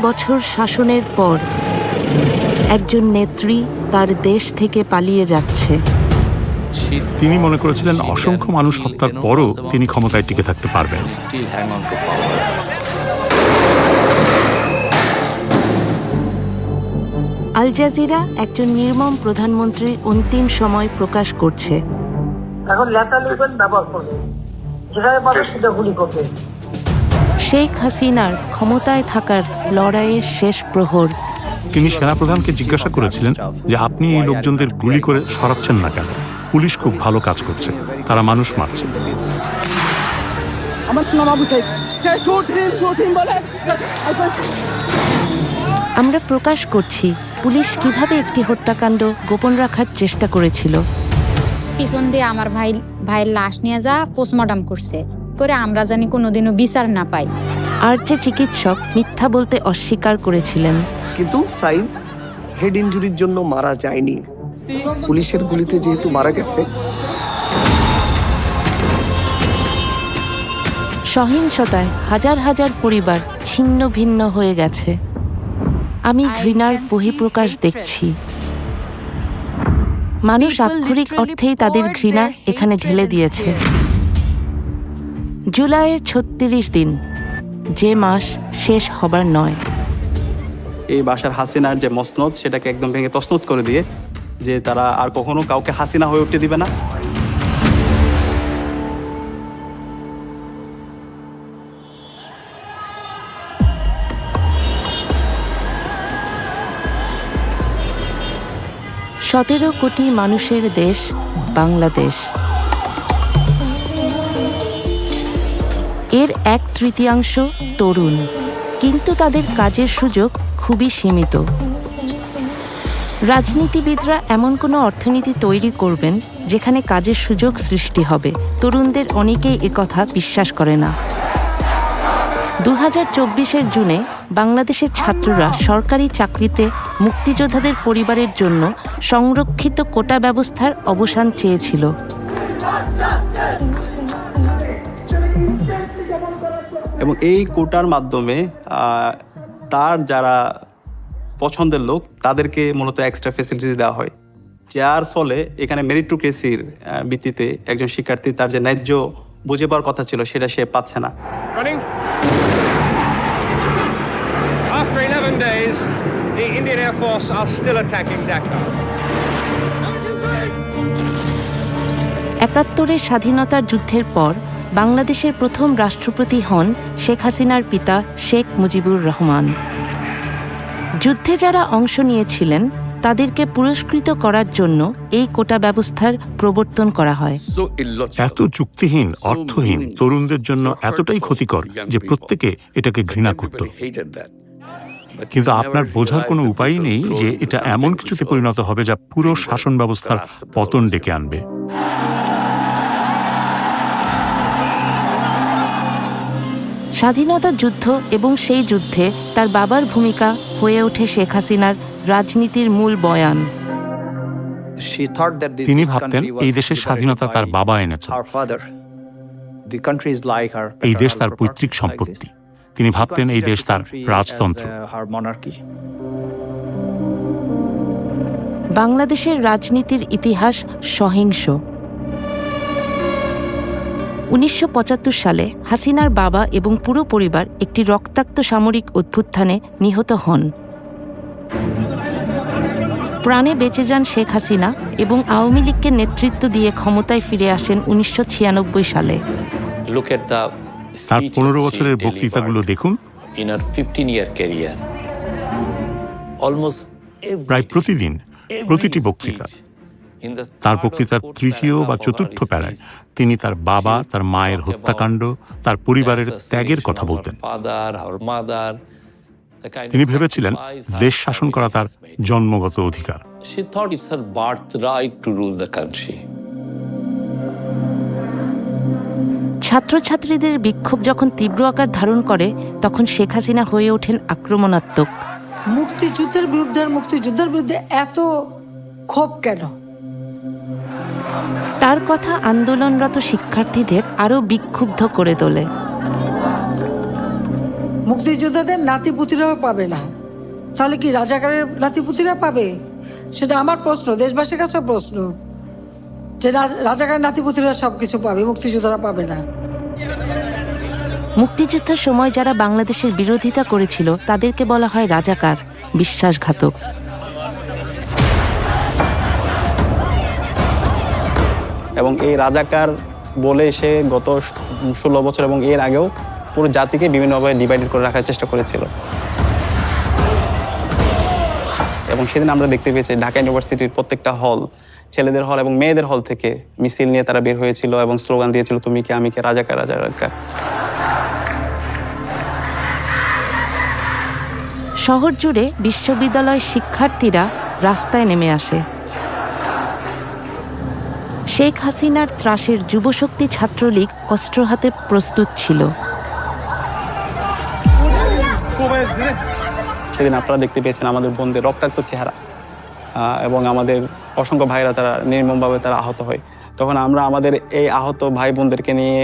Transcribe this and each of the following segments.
বছর শাসনের পর একজন নেত্রী তার দেশ থেকে পালিয়ে যাচ্ছে। তিনি মনে করেছিলেন অসংখ্য মানুষ হত্যার পরও তিনি ক্ষমতায় টিকে থাকতে পারবেন। আল জাজিরা একজন নির্মম প্রধানমন্ত্রীর অন্তিম সময় প্রকাশ করছে। এখন লেটার লিখবেন, ব্যবহার করবেন, যেখানে পাবে সেটা গুলি করবে। শেখ হাসিনার ক্ষমতায় থাকার লড়াইয়ের শেষ প্রহর। তিনি সেনাপ্রধানকে জিজ্ঞাসা করেছিলেন যে আপনি এই লোকজনদের গুলি করে সরাচ্ছেন না কেন? পুলিশ খুব ভালো কাজ করছে, তারা মানুষ মারছে। আমরা প্রকাশ করছি পুলিশ কিভাবে একটি হত্যাকাণ্ড গোপন রাখার চেষ্টা করেছিল। পিছন দিয়ে আমার ভাইয়ের লাশ নিয়ে যা পোস্টমর্টম করছে করে আমরা জানি কোনোদিনও বিচার না পাই। আর যে চিকিৎসক মিথ্যা বলতে অস্বীকার করেছিলেন। কিন্তু সাইদ হেড ইনজুরির জন্য মারা যায়নি, পুলিশের গুলিতে যেহেতু মারা গেছে। সহিংসতায় হাজার হাজার পরিবার ছিন্ন ভিন্ন হয়ে গেছে। আমি ঘৃণার বহিঃপ্রকাশ দেখছি। মানুষ আক্ষরিক অর্থেই তাদের ঘৃণা এখানে ঢেলে দিয়েছে। জুলাইয়ের ৩৬ দিন, যে মাস শেষ হবার নয়। এই বাশার হাসিনার যে মসনদ সেটাকে একদম ভেঙে তছনছ করে দিয়ে যে তারা আর কখনো কাউকে হাসিনা হয়ে উঠতে দিবে না। সতেরো কোটি মানুষের দেশ বাংলাদেশ। এর 1/3 তরুণ, কিন্তু তাদের কাজের সুযোগ খুবই সীমিত। রাজনীতিবিদরা এমন কোনো অর্থনীতি তৈরি করবেন যেখানে কাজের সুযোগ সৃষ্টি হবে। তরুণদের অনেকেই একথা বিশ্বাস করে না। 2024-এর জুনে বাংলাদেশের ছাত্ররা সরকারি চাকরিতে মুক্তিযোদ্ধাদের পরিবারের জন্য সংরক্ষিত কোটা ব্যবস্থার অবসান চেয়েছিল। এবং এই কোটার মাধ্যমে তার যারা পছন্দের লোক তাদেরকে মূলত এক্সট্রা ফ্যাসিলিটিস দেওয়া হয়, যার ফলে এখানে মেরিটোক্রেসির ভিত্তিতে একজন শিক্ষার্থী তার যে ন্যায্য বুঝে পাওয়ার কথা ছিল সেটা সে পাচ্ছে না। After 11 days, the Indian Air Force are still attacking Dhaka. ৭১-এর স্বাধীনতার যুদ্ধের পর বাংলাদেশের প্রথম রাষ্ট্রপতি হন শেখ হাসিনার পিতা শেখ মুজিবুর রহমান। যুদ্ধে যারা অংশ নিয়েছিলেন তাদেরকে পুরস্কৃত করার জন্য এই কোটা ব্যবস্থার প্রবর্তন করা হয়। এত যুক্তিহীন, অর্থহীন, তরুণদের জন্য এতটাই ক্ষতিকর যে প্রত্যেকে এটাকে ঘৃণা করত। কিন্তু আপনার বোঝার কোনো উপায় নেই যে এটা এমন কিছুতে পরিণত হবে যা পুরো শাসন ব্যবস্থার পতন ডেকে আনবে। স্বাধীনতা যুদ্ধ এবং সেই যুদ্ধে তার বাবার ভূমিকা হয়ে ওঠে শেখ হাসিনার রাজনীতির মূল বয়ান। তিনি ভাবতেন এই দেশের স্বাধীনতা তার বাবা এনেছে, এই দেশ তার পৈতৃক সম্পত্তি। তিনি ভাবতেন এই দেশ তার রাজতন্ত্র। বাংলাদেশের রাজনীতির ইতিহাস সহিংস। ১৯৭৫ সালে হাসিনার বাবা এবং পুরো পরিবার একটি রক্তাক্ত সামরিক অভ্যুত্থানে নিহত হন। প্রাণে বেঁচে যান শেখ হাসিনা এবং আওয়ামী লীগকে নেতৃত্ব দিয়ে ক্ষমতায় ফিরে আসেন ১৯৯৬ সালে। তার ১৫ বছরের বক্তৃতাগুলো দেখুন। প্রায় প্রতিদিন, প্রতিটি বক্তৃতা, তার বক্তৃতার তৃতীয় বা চতুর্থ প্যারায় তিনি তার বাবা, তার মায়ের হত্যাকাণ্ড, তার পরিবারের ত্যাগের কথা বলতেন। তিনি ভেবেছিলেন দেশ শাসন করা তার জন্মগত অধিকার। ছাত্রছাত্রীদের বিক্ষোভ যখন তীব্র আকার ধারণ করে তখন শেখ হাসিনা হয়ে ওঠেন আক্রমণাত্মক। মুক্তিযুদ্ধের বিরুদ্ধে এত ক্ষোভ কেন? তার কথা আন্দোলনরত শিক্ষার্থীদের আরও বিক্ষুব্ধ করে তোলে। মুক্তিযোদ্ধাদের নাতিপুতিরাও পাবে না, তাহলে কি রাজাকারের নাতিপুতিরা পাবে? সেটা আমার প্রশ্ন, দেশবাসীর কাছে প্রশ্ন, যে রাজাকারের নাতিপুতিরা সবকিছু পাবে, মুক্তিযোদ্ধারা পাবে না। মুক্তিযুদ্ধের সময় যারা বাংলাদেশের বিরোধিতা করেছিল তাদেরকে বলা হয় রাজাকার, বিশ্বাসঘাতক। এবং এই রাজাকার বলে সে গত 16 বছর এবং এর আগেও পুরো জাতিকে বিভিন্নভাবে ডিভাইডেড করে রাখার চেষ্টা করেছিল। এবং সেদিন আমরা দেখতে পেয়েছি ঢাকা ইউনিভার্সিটির প্রত্যেকটা হল, ছেলেদের হল এবং মেয়েদের হল থেকে মিছিল নিয়ে তারা বের হয়েছিল এবং স্লোগান দিয়েছিল, তুমি কে আমি কে, রাজাকার রাজাকার। শহর জুড়ে বিশ্ববিদ্যালয় শিক্ষার্থীরা রাস্তায় নেমে আসে। শেখ হাসিনার ত্রাসের যুবশক্তি ছাত্রলীগ অস্ত্র হাতে প্রস্তুত ছিল। সেদিন আপনারা দেখতে পেয়েছেন আমাদের বোনদের রক্তাক্ত চেহারা এবং আমাদের অসংখ্য ভাইরা তারা নির্মমভাবে তারা আহত হয়। তখন আমরা আমাদের এই আহত ভাই বোনদেরকে নিয়ে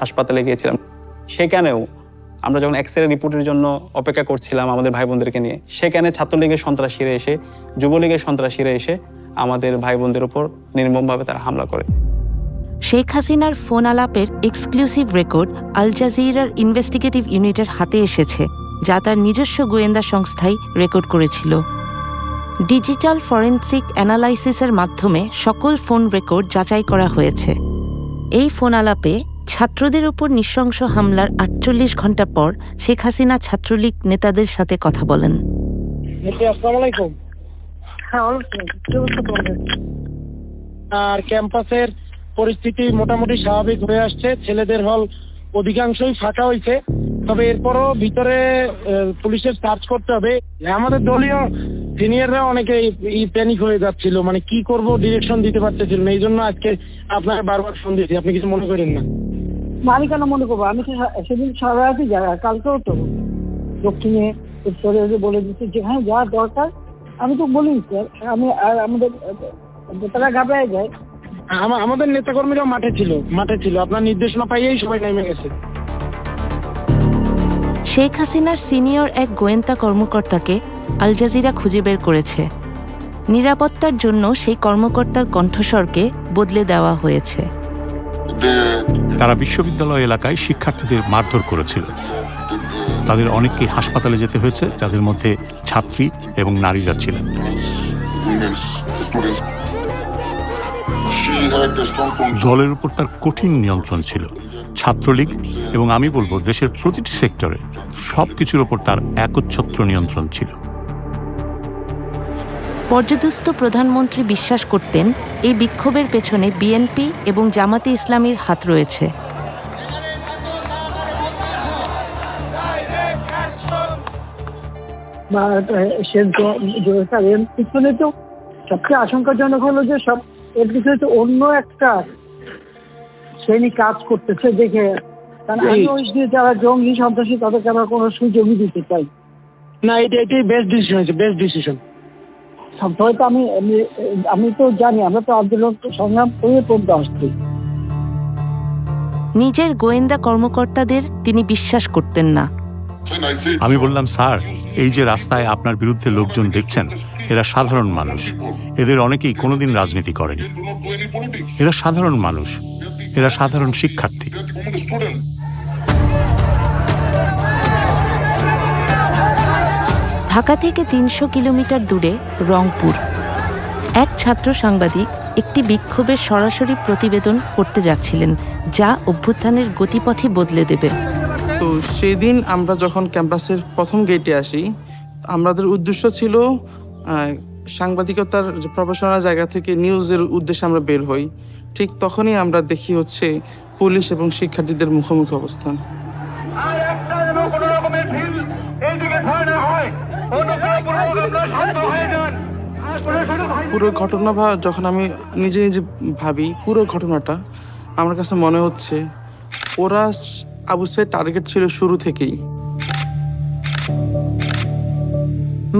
হাসপাতালে গিয়েছিলাম। সেখানেও আমরা যখন এক্সরে রিপোর্টের জন্য অপেক্ষা করছিলাম আমাদের ভাই বোনদেরকে নিয়ে, সেখানে ছাত্রলীগের সন্ত্রাসীরা এসে, যুবলীগের সন্ত্রাসীরা এসে আমাদের ভাই বোনদের উপর নির্মমভাবে তারা হামলা করে। শেখ হাসিনার ফোন আলাপের এক্সক্লুসিভ রেকর্ড আল জাজিরার ইনভেস্টিগেটিভ ইউনিটের হাতে এসেছে, যা তার নিজস্ব গোয়েন্দা সংস্থাই রেকর্ড করেছিল। ডিজিটাল ফরেনসিক অ্যানালাইসিসের মাধ্যমে সকল ফোন রেকর্ড যাচাই করা হয়েছে। এই ফোন আলাপে ছাত্রদের উপর নৃশংস হামলার 48 ঘন্টা পর শেখ হাসিনা ছাত্রলীগ নেতাদের সাথে কথা বলেন। আসসালামু আলাইকুম। আর ক্যাম্পাসের পরিস্থিতি মোটামুটি স্বাভাবিক হয়ে আসছে, ছেলেদের হল অধিকাংশই ফাঁকা হয়েছে, তবে এরপরও ভিতরে পুলিশের সার্চ করতে হবে। আমাদের দলীয় সিনিয়ররা অনেকে প্যানিক হয়ে যাচ্ছিল, মানে কি করব ডিরেকশন দিতে পারতেছিল না, এই জন্য আজকে আপনাকে বারবার ফোন দিয়েছি, আপনি কিছু মনে করেন না। আমি কেন মনে করবো, আমি তো সেদিন সারা রাতি যাই, কালকেও তো দক্ষিণে উত্তরে বলে দিচ্ছি যেখানে যা দরকার আমি তো বলি স্যার। আমি আর আমাদের তারা ঘাবড়ায় যায়। আমাদের নেতাকর্মীরাও মাঠে ছিল, আপনার নির্দেশনা পাইয়েই সবাই নেমে গেছে। শেখ হাসিনার সিনিয়র এক গোয়েন্দা কর্মকর্তাকে আল জাজিরা খুঁজে বের করেছে। নিরাপত্তার জন্য সেই কর্মকর্তার কণ্ঠস্বরকে বদলে দেওয়া হয়েছে। তারা বিশ্ববিদ্যালয় এলাকায় শিক্ষার্থীদের মারধর করেছিল। তাদের অনেককেই হাসপাতালে যেতে হয়েছে, যাদের মধ্যে ছাত্রী এবং নারীরা ছিলেন। দলের উপর তার কঠিন নিয়ন্ত্রণ ছিল। ছাত্রলীগ এবং আমি বলবো দেশের প্রতিটি সেক্টরে সবকিছুর ওপর তার একচ্ছত্র নিয়ন্ত্রণ ছিল। পর্যদুস্ত প্রধানমন্ত্রী বিশ্বাস করতেন এই বিক্ষোভের পেছনে বিএনপি এবং জামাতে ইসলামীর হাত রয়েছে। পিছনে তো সবচেয়ে আশঙ্কাজনক হলো যে সব এর পিছনে তো অন্য একটা শ্রেণী কাজ করতেছে দেখে, কারণ আমি ওই যে যারা জঙ্গি সন্ত্রাসী তাদেরকে আমরা কোনো সুযোগই দিতে চাই না। এটাই বেস্ট ডিসিশন হয়েছে, বেস্ট ডিসিশন। হয়তো আমি তো জানি, আমরা তো আন্দোলন সংগ্রাম করে পড়তে আসছি। নিজের গোয়েন্দা কর্মকর্তাদের তিনি বিশ্বাস করতেন না। আমি বললাম, স্যার, এই যে রাস্তায় আপনার বিরুদ্ধে লোকজন দেখছেন, এরা সাধারণ মানুষ। এদের অনেকেই কোনোদিন রাজনীতি করেনি। এরা সাধারণ মানুষ, এরা সাধারণ শিক্ষার্থী। ঢাকা থেকে 300 কিলোমিটার দূরে রংপুর এক ছাত্র সাংবাদিক একটি বিক্ষোভের সরাসরি প্রতিবেদন করতে যাচ্ছিলেন, যা অভ্যুত্থানের গতিপথই বদলে দেবে। তো সেদিন আমরা যখন ক্যাম্পাসের প্রথম গেটে আসি, আমাদের উদ্দেশ্য ছিল সাংবাদিকতার প্রফেশনাল জায়গা থেকে নিউজের উদ্দেশ্যে আমরা বের হই। ঠিক তখনই আমরা দেখি হচ্ছে পুলিশ এবং শিক্ষার্থীদের মুখোমুখি অবস্থান। পুরো ঘটনা যখন আমি নিজে ভাবি, পুরো ঘটনাটা আমার কাছে মনে হচ্ছে ওরা আবু সাইদ টার্গেট ছিল শুরু থেকেই।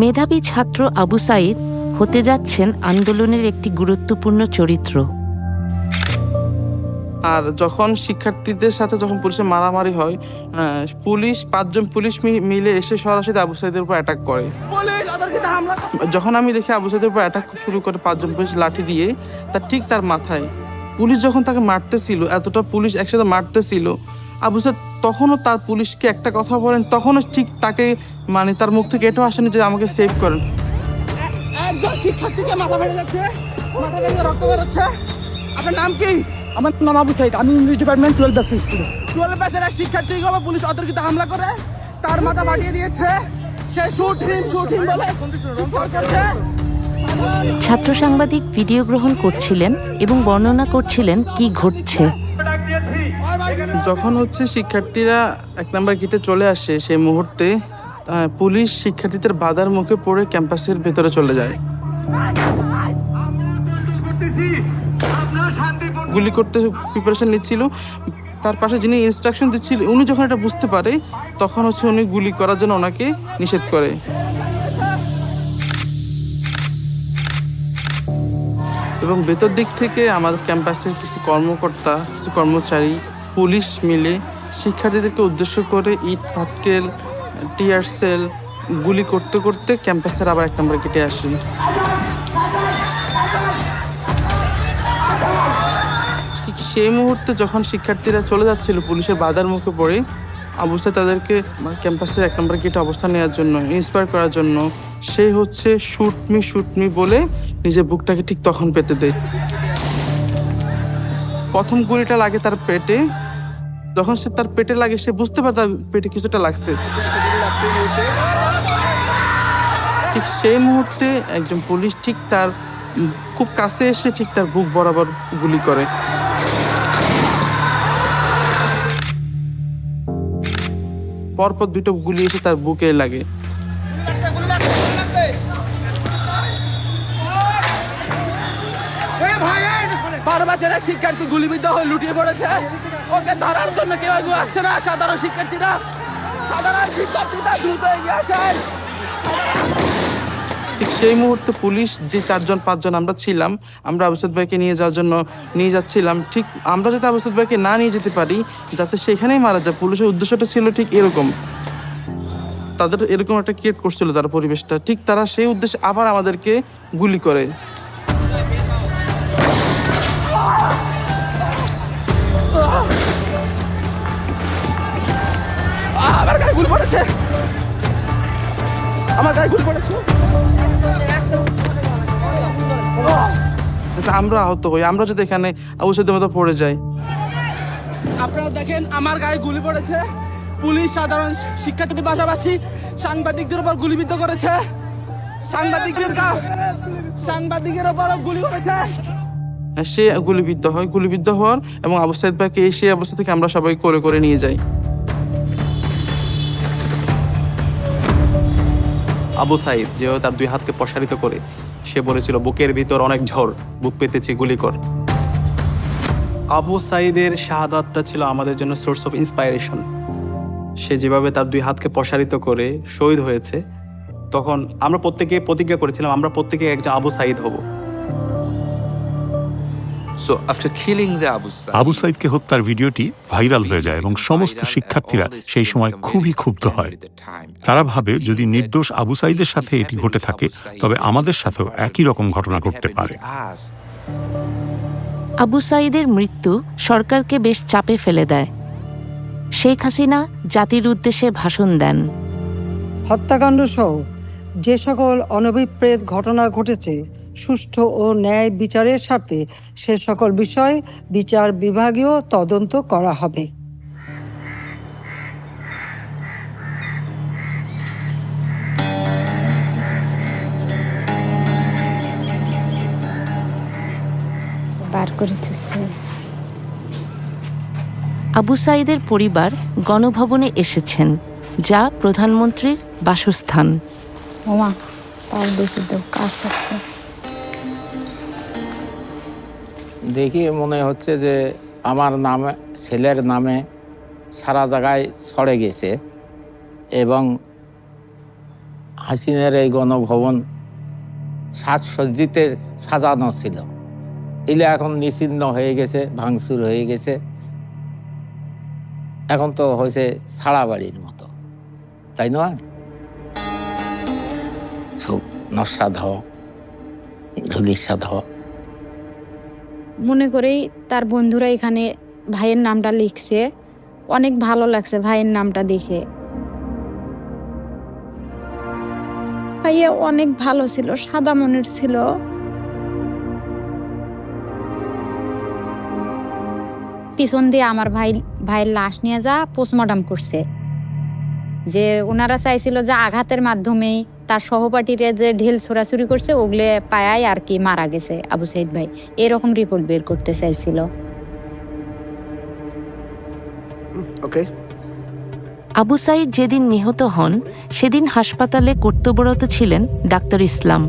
মেধাবী ছাত্র আবু সাইদ হতে যাচ্ছেন আন্দোলনের একটি গুরুত্বপূর্ণ চরিত্র। আর যখন শিক্ষার্থীদের সাথে যখন পুলিশের মারামারি হয়, পুলিশ 5 জন পুলিশ মিলে এসে সরাসরি আবু সাইদের উপর অ্যাটাক করে। যখন আমি দেখি আবু সাইদের উপর অ্যাটাক শুরু করে 5 জন পুলিশ লাঠি দিয়ে, তার মাথায় পুলিশ যখন তাকে মারতেছিল, এতটা পুলিশ একসাথে মারতেছিল, আবু সাইদ তখনও তার পুলিশকে একটা কথা বলেন, তখনও ঠিক তাকে মানে তার মুখ থেকে এটাও আসেনি যে আমাকে সেভ করেন। একজন শিক্ষার্থীকে মাথা ফেটে যাচ্ছে, মাথা থেকে রক্ত বের হচ্ছে। আপনার নাম কি? আমার নাম আবু সাইদ, আমি ইংলিশ ডিপার্টমেন্ট 12 ব্যাচ স্টুডেন্ট। 12 ব্যাচের এক শিক্ষার্থীকে পুলিশ অতর্কিত হামলা করে তার মাথা ফাটিয়ে দিয়েছে। সে শুট হিম বলে চিৎকার করছে। ছাত্র সাংবাদিক ভিডিও গ্রহণ করছিলেন এবং বর্ণনা করছিলেন কি ঘটছে। যখন শিক্ষার্থীরা 1 নম্বর গেটে চলে আসে, সেই মুহূর্তে পুলিশ শিক্ষার্থীদের বাধার মুখে পড়ে ক্যাম্পাসের ভেতরে চলে যায়। গুলি করতে প্রিপারেশন নিচ্ছিল, তার পাশে যিনি ইনস্ট্রাকশন দিচ্ছিল উনি যখন এটা বুঝতে পারে, তখন উনি গুলি করার জন্য ওনাকে নিষেধ করে। এবং ভেতর দিক থেকে আমাদের ক্যাম্পাসের কিছু কর্মকর্তা, কিছু কর্মচারী, পুলিশ মিলে শিক্ষার্থীদেরকে উদ্দেশ্য করে ইট পাটকেল, টিয়ার সেল গুলি করতে করতে ক্যাম্পাসের আবার 1 নম্বর গেটে আসে। ঠিক সেই মুহূর্তে যখন শিক্ষার্থীরা চলে যাচ্ছিল পুলিশের বাধার মুখে পড়ে, আবু সাইদ তাদেরকে ক্যাম্পাসের 1 নম্বর গেটে অবস্থান নেওয়ার জন্য, ইন্সপায়ার করার জন্য সে শুট মি বলে নিজের বুকটাকে ঠিক তখন পেতে দেয়। প্রথম গুলিটা লাগে তার পেটে। যখন সে তার পেটে লাগে, সে বুঝতে পারে তার পেটে কিছুটা লাগছে। ঠিক সেই মুহূর্তে একজন পুলিশ ঠিক তার খুব কাছে এসে ঠিক তার বুক বরাবর গুলি করে। পরপর 2টো গুলি এসে তার বুকে লাগে। বাচ্চারা শিক্ষার্থী গুলিবিদ্ধ হয়ে লুটিয়ে পড়েছে, ওকে ধরার জন্য কেউ আসছে না। সাধারণ শিক্ষার্থীরা দ্রুত এগিয়ে আসেন। ঠিক সেই মুহূর্তে পুলিশ যে 4 জন 5 জন আমরা ছিলাম, আমরা আবু সাইদ ভাইকে নিয়ে যাচ্ছিলাম। ঠিক আমরা যাতে আবু সাইদ ভাইকে না নিয়ে যেতে পারি, যাতে সেখানেই মারা যায়, পুলিশের উদ্দেশ্যটা ছিল ঠিক এরকম। তাদের এরকম একটা ক্রিয়েট করছিল তার পরিবেশটা। ঠিক তারা সেই উদ্দেশ্যে আবার আমাদেরকে গুলি করে। আমার গায়ে গুলি পড়েছে, আমার গায়ে গুলি পড়েছে। আমরা আহত হই, আমরা যদি এখানে আবু সাইদের মতো পড়ে যাই। আপনারা দেখেন আমার গায়ে গুলি পড়েছে। পুলিশ সাধারণ শিক্ষার্থীদের পাশাপাশি সাংবাদিকদের উপর গুলিবিদ্ধ করেছে। সাংবাদিকের উপরও গুলি করেছে। সে গুলিবিদ্ধ হওয়ার এবং আবু সাইদ ভাইকে সেই অবস্থা থেকে আমরা সবাই কোলে করে নিয়ে যাই। আবু সাইদ যেও তার 2 হাতকে প্রসারিত করে সে বলেছিল, বুকের ভিতর অনেক ঝড়, বুক পেতেছি, গুলি কর। আবু সাইদের শাহাদাতটা ছিল আমাদের জন্য সোর্স অফ ইন্সপায়ারেশন। সে যেভাবে তার 2 হাতকে প্রসারিত করে শহীদ হয়েছে, তখন আমরা প্রত্যেকে প্রতিজ্ঞা করেছিলাম আমরা প্রত্যেকে একজন আবু সাইদ হব। আবু সাইদকে হত্যার ভিডিওটি ভাইরাল হয়ে যায় এবং সমস্ত শিক্ষার্থীরা সেই সময় খুবই ক্ষুব্ধ হয়। তারা ভাবে যদি নির্দোষ আবু সাইদের সাথে এটি ঘটে থাকে, তবে আমাদের সাথেও একই রকম ঘটনা ঘটতে পারে। আবু সাইদের মৃত্যু সরকারকে বেশ চাপে ফেলে দেয়। শেখ হাসিনা জাতির উদ্দেশ্যে ভাষণ দেন। হত্যাকাণ্ড সহ যে সকল অনভিপ্রেত ঘটনা ঘটেছে, সুষ্ঠু ও ন্যায় বিচারের স্বার্থে সে সকল বিষয় বিচার বিভাগীয় তদন্ত করা হবে। আবু সাইদের পরিবার গণভবনে এসেছেন, যা প্রধানমন্ত্রীর বাসস্থান। দেখি মনে হচ্ছে যে আমার নামে, ছেলের নামে সারা জায়গায় ছড়ে গেছে এবং হাসিনের এই গণভবন সাজসজ্জিতে সাজানো ছিল এলে এখন নিশ্চিহ্ন হয়ে গেছে, ভাঙচুর হয়ে গেছে, এখন তো হয়েছে ছাড়া বাড়ির মতো, তাই নয়? সব নস্বাদ হওয়া, ধুলিস্বাদ হওয়া। মনে করেই তার বন্ধুরা এখানে ভাইয়ের নামটা লিখছে, অনেক ভালো লাগছে ভাইয়ের নামটা দেখে। ভাইয়া অনেক ভালো ছিল, সাদা মনের ছিল। পিছন দিয়ে আমার ভাইয়ের লাশ নিয়ে যা পোস্টমর্টম করছে। যে ওনারা চাইছিল যে আঘাতের মাধ্যমেই তার সহপাঠীরা যে ঢিল ছোড়াছুরি করছে ওগুলো পায়াই আর কি মারা গেছে আবু সাইদ ভাই, এরকম রিপোর্ট বের করতে চাইছিল। ওকে। আবু সাইদ যেদিন নিহত হন সেদিন হাসপাতালে কর্তব্যরত ছিলেন ডাক্তার ইসলাম।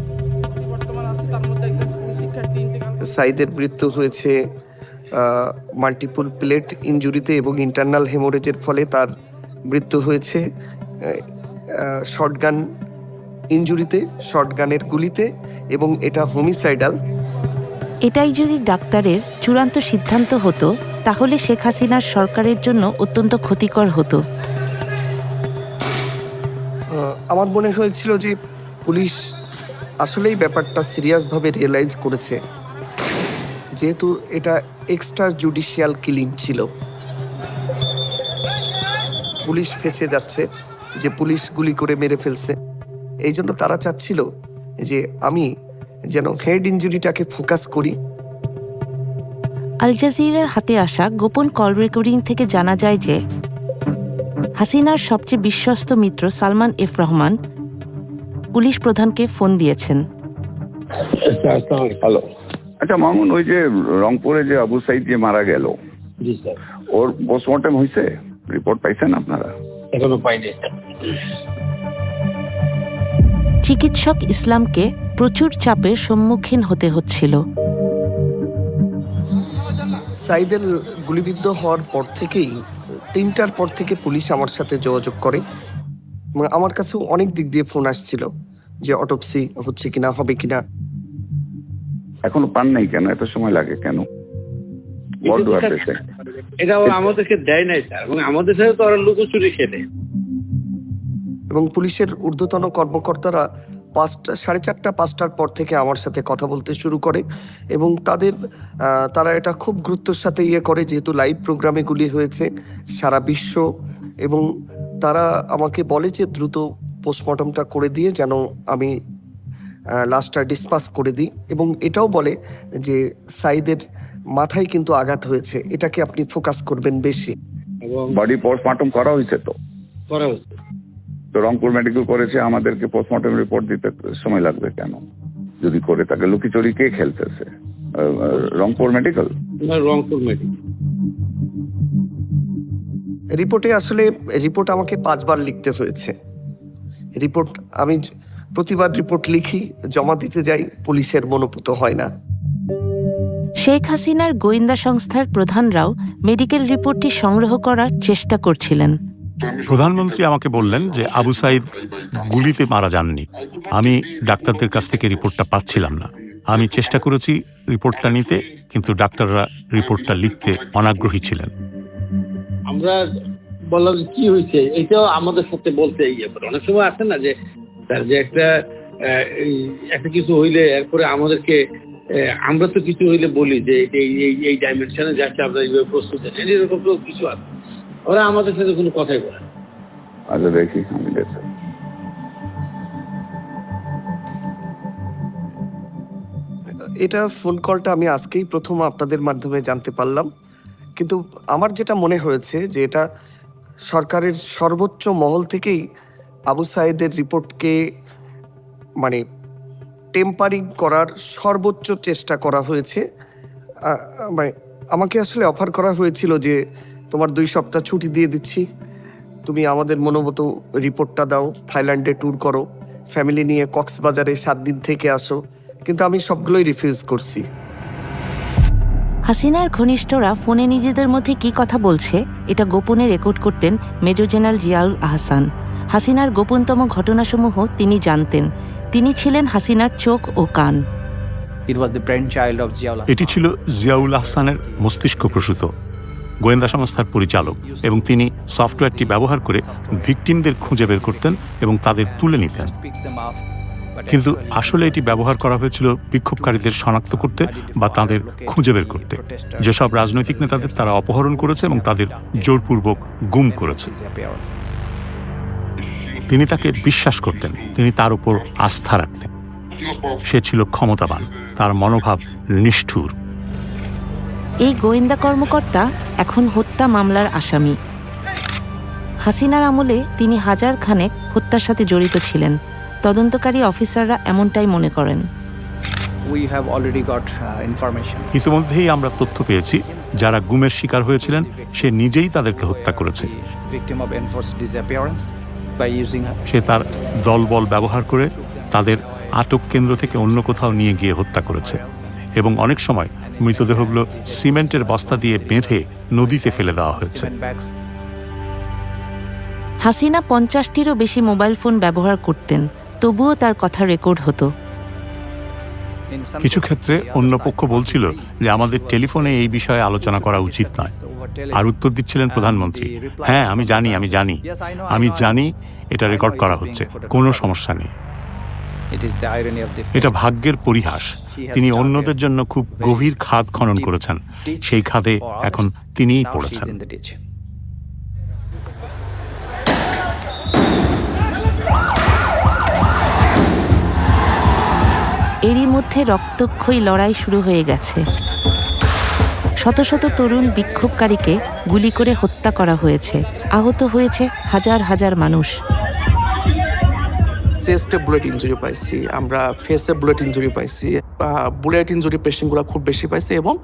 সাইদের মৃত্যু হয়েছে মাল্টিপল প্লেট ইনজুরিতে এবং ইন্টারনাল হেমোরেজের ফলে তার মৃত্যু হয়েছে শর্টগান ইনজুরিতে, শর্টগানের গুলিতে, এবং এটা হোমিসাইডাল। এটাই যদি ডাক্তারের চূড়ান্ত সিদ্ধান্ত হতো তাহলে শেখ হাসিনার সরকারের জন্য অত্যন্ত ক্ষতিকর হতো। আমার মনে হয়েছিল যে পুলিশ আসলেই ব্যাপারটা সিরিয়াসভাবে রিয়েলাইজ করেছে, যেহেতু এটা এক্সট্রা জুডিশিয়াল কিলিং ছিল। পুলিশ ফেঁসে যাচ্ছে যে পুলিশ গুলি করে মেরে ফেলছে, এই জন্য তারা চাচ্ছিল যে আমি যেন হেড ইনজুরিটাকে ফোকাস করি। আল জাজিরার হাতে আসা গোপন কল রেকর্ডিং থেকে জানা যায় যে হাসিনার সবচেয়ে বিশ্বস্ত মিত্র সালমান এফ রহমান পুলিশ প্রধানকে ফোন দিয়েছেন। হ্যালো, আচ্ছা মামুন, ওই যে রংপুরে যে আবু সাইদ যে মারা গেল, জি স্যার, ওর পোস্টমর্টম হয়েছে? রিপোর্ট পাইছেন আপনারা? এখনো পাইনি। চিকিৎসক ইসলামকে প্রচুর চাপের সম্মুখীন হতে হচ্ছিল। সাইদের গুলিবিদ্ধ হওয়ার পর থেকেই 3টার পর থেকে পুলিশ আমার সাথে যোগাযোগ করে এবং আমার কাছেও অনেক দিক দিয়ে ফোন আসছিল যে অটোপসি হচ্ছে কিনা, হবে কিনা। এখনো পান নাই কেন? এত সময় লাগে কেন? এটা আমাদেরকে দেয় নাই স্যার, এবং আমাদের সাথে তো ওরা লুকোচুরি খেলে। এবং পুলিশের ঊর্ধ্বতন কর্মকর্তারা 4:30-5টার পর থেকে আমার সাথে কথা বলতে শুরু করে এবং তারা এটা খুব গুরুত্বের সাথে করে, যেহেতু লাইভ প্রোগ্রামে গুলি হয়েছে সারা বিশ্ব, এবং তারা আমাকে বলে যে দ্রুত পোস্টমর্টমটা করে দিয়ে যেন আমি লাশটা ডিসপাস করে দিই, এবং এটাও বলে যে সাইদের মাথায় কিন্তু আঘাত হয়েছে, এটাকে আপনি ফোকাস করবেন বেশি। বডি পোস্টমর্টম করা হয়েছে তো? করা হয়েছে। তো রংপুর মেডিকেল করেছে, আমাদেরকে পোস্টমর্টম রিপোর্ট দিতে সময় লাগবে কেন? যদি করে তাকে লুকিচুরি কে খেলতেছে? Rangpur medical? Rangpur medical. Report আমাকে 5 বার লিখতে হয়েছে। আমি প্রতিবার রিপোর্ট লিখি, জমা দিতে যাই, পুলিশের মনোপুত হয় না। শেখ হাসিনার গোয়েন্দা সংস্থার প্রধানরাও মেডিকেল রিপোর্টটি সংগ্রহ করার চেষ্টা করছিলেন। প্রধানমন্ত্রী আমাকে বললেন যে আবু সাইদ গুলিতে মারা যাননি। আমি ডাক্তারদের কাছ থেকে রিপোর্টটা পাচ্ছিলাম না। আমি চেষ্টা করেছি রিপোর্টটা নিতে, কিন্তু ডাক্তাররা রিপোর্টটা লিখতে অনাগ্রহী ছিলেন। আমরা বললাম কি হয়েছে, এইটাও আমাদের সাথে বলতে অনেক সময় আসে না যে তার যে একটা কিছু হইলে এরপরে আমাদেরকে, আমরা তো কিছু হইলে বলি যে এই ডাইমেনশনে যাচ্ছে, আমরা এইভাবে প্রস্তুত আছি, এরকম তো কিছু আছে। ওরা আমাদের সাথে কোনো কথাই বলে না। আচ্ছা দেখি, আমি দেখি। এটা ফোন কলটা আমি আজকেই প্রথম আপনাদের মাধ্যমে জানতে পারলাম, কিন্তু আমার যেটা মনে হয়েছে যে এটা সরকারের সর্বোচ্চ মহল থেকেই আবু সাইদের রিপোর্টকে মানে টেম্পারিং করার সর্বোচ্চ চেষ্টা করা হয়েছে। মানে আমাকে আসলে অফার করা হয়েছিল যে তোমার 2 সপ্তাহ ছুটি দিয়ে দিচ্ছি, তুমি আমাদের মনোমতো রিপোর্টটা দাও, থাইল্যান্ডে ট্যুর করো, ফ্যামিলি নিয়ে কক্সবাজারে 7 দিন থেকে আসো, কিন্তু আমি সবগুলোই রিফিউজ করছি। হাসিনার ঘনিষ্ঠরা ফোনে নিজেদের মধ্যে কি কথা বলছে এটা গোপনে রেকর্ড করতেন মেজর জেনারেল জিয়াউল আহসান। হাসিনার গোপনতম ঘটনাসমূহ তিনি জানতেন। তিনি ছিলেন হাসিনার চোখ ও কান। এটি ছিল জিয়াউল আহসানের মস্তিষ্ক প্রসূত গোয়েন্দা সংস্থার পরিচালক, এবং তিনি সফটওয়্যারটি ব্যবহার করে ভিকটিমদের খুঁজে বের করতেন এবং তাদের তুলে নিতেন। কিন্তু আসলে এটি ব্যবহার করা হয়েছিল বিক্ষোভকারীদের শনাক্ত করতে বা তাদের খুঁজে বের করতে। যেসব রাজনৈতিক নেতাদের তারা অপহরণ করেছে এবং তাদের জোরপূর্বক গুম করেছে। তিনি তাকে বিশ্বাস করতেন, তিনি তার উপর আস্থা রাখতেন। সে ছিল ক্ষমতাবান, তার মনোভাব নিষ্ঠুর। এই গোয়েন্দা কর্মকর্তা এখন হত্যা মামলার আসামি। হাসিনার আমলে তিনি হাজার খানেক হত্যার সাথে জড়িত ছিলেন। তদন্তকারী অফিসাররা এমনটাই মনে করেন। ইতিমধ্যেই আমরা তথ্য পেয়েছি, যারা গুমের শিকার হয়েছিলেন সে নিজেই তাদেরকে হত্যা করেছে। সে তার দলবল ব্যবহার করে তাদের আটক কেন্দ্র থেকে অন্য কোথাও নিয়ে গিয়ে হত্যা করেছে, এবং অনেক সময় মৃতদেহগুলো সিমেন্টের বস্তা দিয়ে বেঁধে নদীতে ফেলে দেওয়া হয়েছে। হাসিনা 50টিরও বেশি মোবাইল ফোন ব্যবহার করতেন, তবুও তার কথা রেকর্ড হতো। কিছু ক্ষেত্রে অন্য পক্ষ বলছিল যে আমাদের টেলিফোনে এই বিষয়ে আলোচনা করা উচিত নয়, আর উত্তর দিচ্ছিলেন প্রধানমন্ত্রী, হ্যাঁ আমি জানি এটা রেকর্ড করা হচ্ছে, কোনো সমস্যা নেই। এটা ভাগ্যের পরিহাস। তিনি অন্যদের জন্য খুব গভীর খাদ খনন করেছেন, সেই খাদে এখন তিনিই পড়েছেন। এরই মধ্যে রক্তক্ষয়ী লড়াই শুরু হয়ে গেছে। শত শত তরুণ বিক্ষোভকারীকে গুলি করে হত্যা করা হয়েছে, আহত হয়েছে হাজার হাজার মানুষ। চেস্টে বুলেট ইঞ্জুরি পাইছি, আমরা ফেসে বুলেট ইঞ্জুরি পাইছি, বুলেট ইঞ্জুরি পেশেন্টগুলো খুব বেশি পাইছে, এবং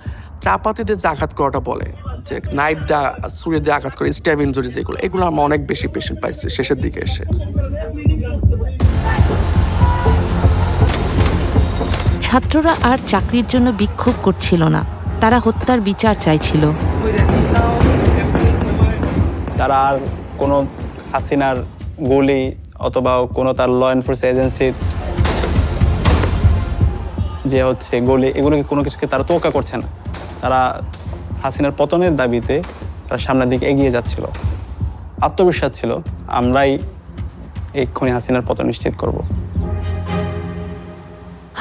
চাপাতিতে যে আঘাত করাটা বলে, যে নাইফ দিয়ে ছুরি দিয়ে আঘাত করে স্ট্যাব ইঞ্জুরি, এগুলো আমরা অনেক বেশি পেশেন্ট পাইছি শেষের দিকে এসে। ছাত্ররা আর চাকরির জন্য বিক্ষোভ করছিল না, তারা হত্যার বিচার চাইছিল। তারা আর কোনো হাসিনার গুলি অথবা কোনো তার ল এনফোর্স এজেন্সির যে হচ্ছে গুলি, এগুলোকে কোনো কিছুকে তারা তোয়াক্কা করছে না। তারা হাসিনার পতনের দাবিতে তারা সামনের দিকে এগিয়ে যাচ্ছিল। আত্মবিশ্বাস ছিল আমরাই এক্ষুনি হাসিনার পতন নিশ্চিত করব।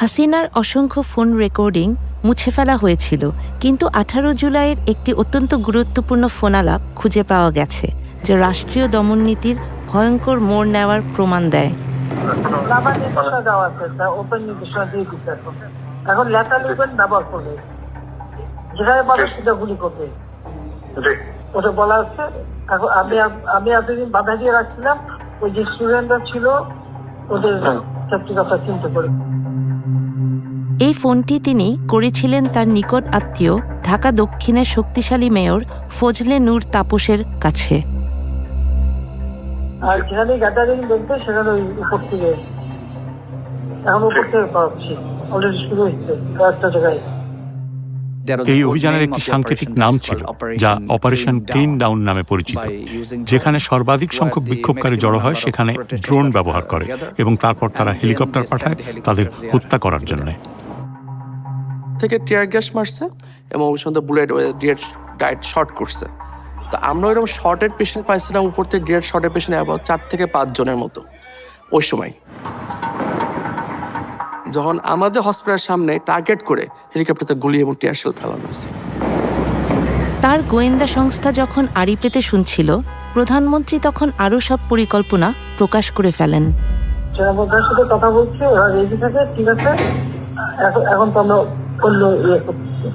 হাসিনার অসংখ্য ফোন রেকর্ডিং মুছে ফেলা হয়েছিল, কিন্তু 18 জুলাইয়ের একটি অত্যন্ত গুরুত্বপূর্ণ ফোনালাপ খুঁজে পাওয়া গেছে, যে রাষ্ট্রীয় দমননীতির ভয়ঙ্কর মোড় নেওয়ার প্রমাণ দেয়। এখন লেখা লিখবেন, ব্যবহার করবে, যেখানে পাবে সেটা গুলি করবে, ওটা বলা হচ্ছে। এখন আমি এতদিন বাধা দিয়ে রাখছিলাম, ওই যে স্টুডেন্টরা ছিল ওদের সেফটি কথা চিন্তা করে। এই ফোনটি তিনি করেছিলেন তার নিকট আত্মীয় ঢাকা দক্ষিণের শক্তিশালী মেয়র ফজলে নূর তাপসের কাছে। আর যেখানে গ্যাদারিং দেখবে সেখানে ওই উপর থেকে, এখন উপর থেকে পাচ্ছি, অলরেডি শুরু হচ্ছে কয়েকটা জায়গায়। এই অভিযানের একটি সাংকেতিক নাম ছিল, যা অপারেশন ক্লিন ডাউন নামে পরিচিত, যেখানে সর্বাধিক সংখ্যক বিক্ষোভকারী জড়ো হয় সেখানে ড্রোন ব্যবহার করে এবং তারপর তারা হেলিকপ্টার পাঠায় তাদের হত্যা করার জন্য। থেকে টিয়ার গ্যাস মারছে এবং ওই সঙ্গে বুলেট ডাইরেক্ট শর্ট করছে। তো আমরা ওইরকম শর্টের পেশেন্ট পাইছিলাম উপর থেকে, ডিরেক্ট শর্টের পেশেন্ট অ্যাবাউট 4 থেকে 5 জনের মতো ওই সময়। যখন আমাদের হসপিটালের সামনে টার্গেট করে হেলিকপ্টারতে গুলি এবং টিয়ার শেল ফেলানো হয়েছে। তার গোয়েন্দা সংস্থা যখন আড়ি পেতে শুনছিল, প্রধানমন্ত্রী তখন আরও সব পরিকল্পনা প্রকাশ করে ফেলেন। সেনাপ্রধানের সাথে কথা বলছি, ওরা রেডি থাকে, ঠিক আছে, এখন তো আমরা করলো ইয়ে করছি,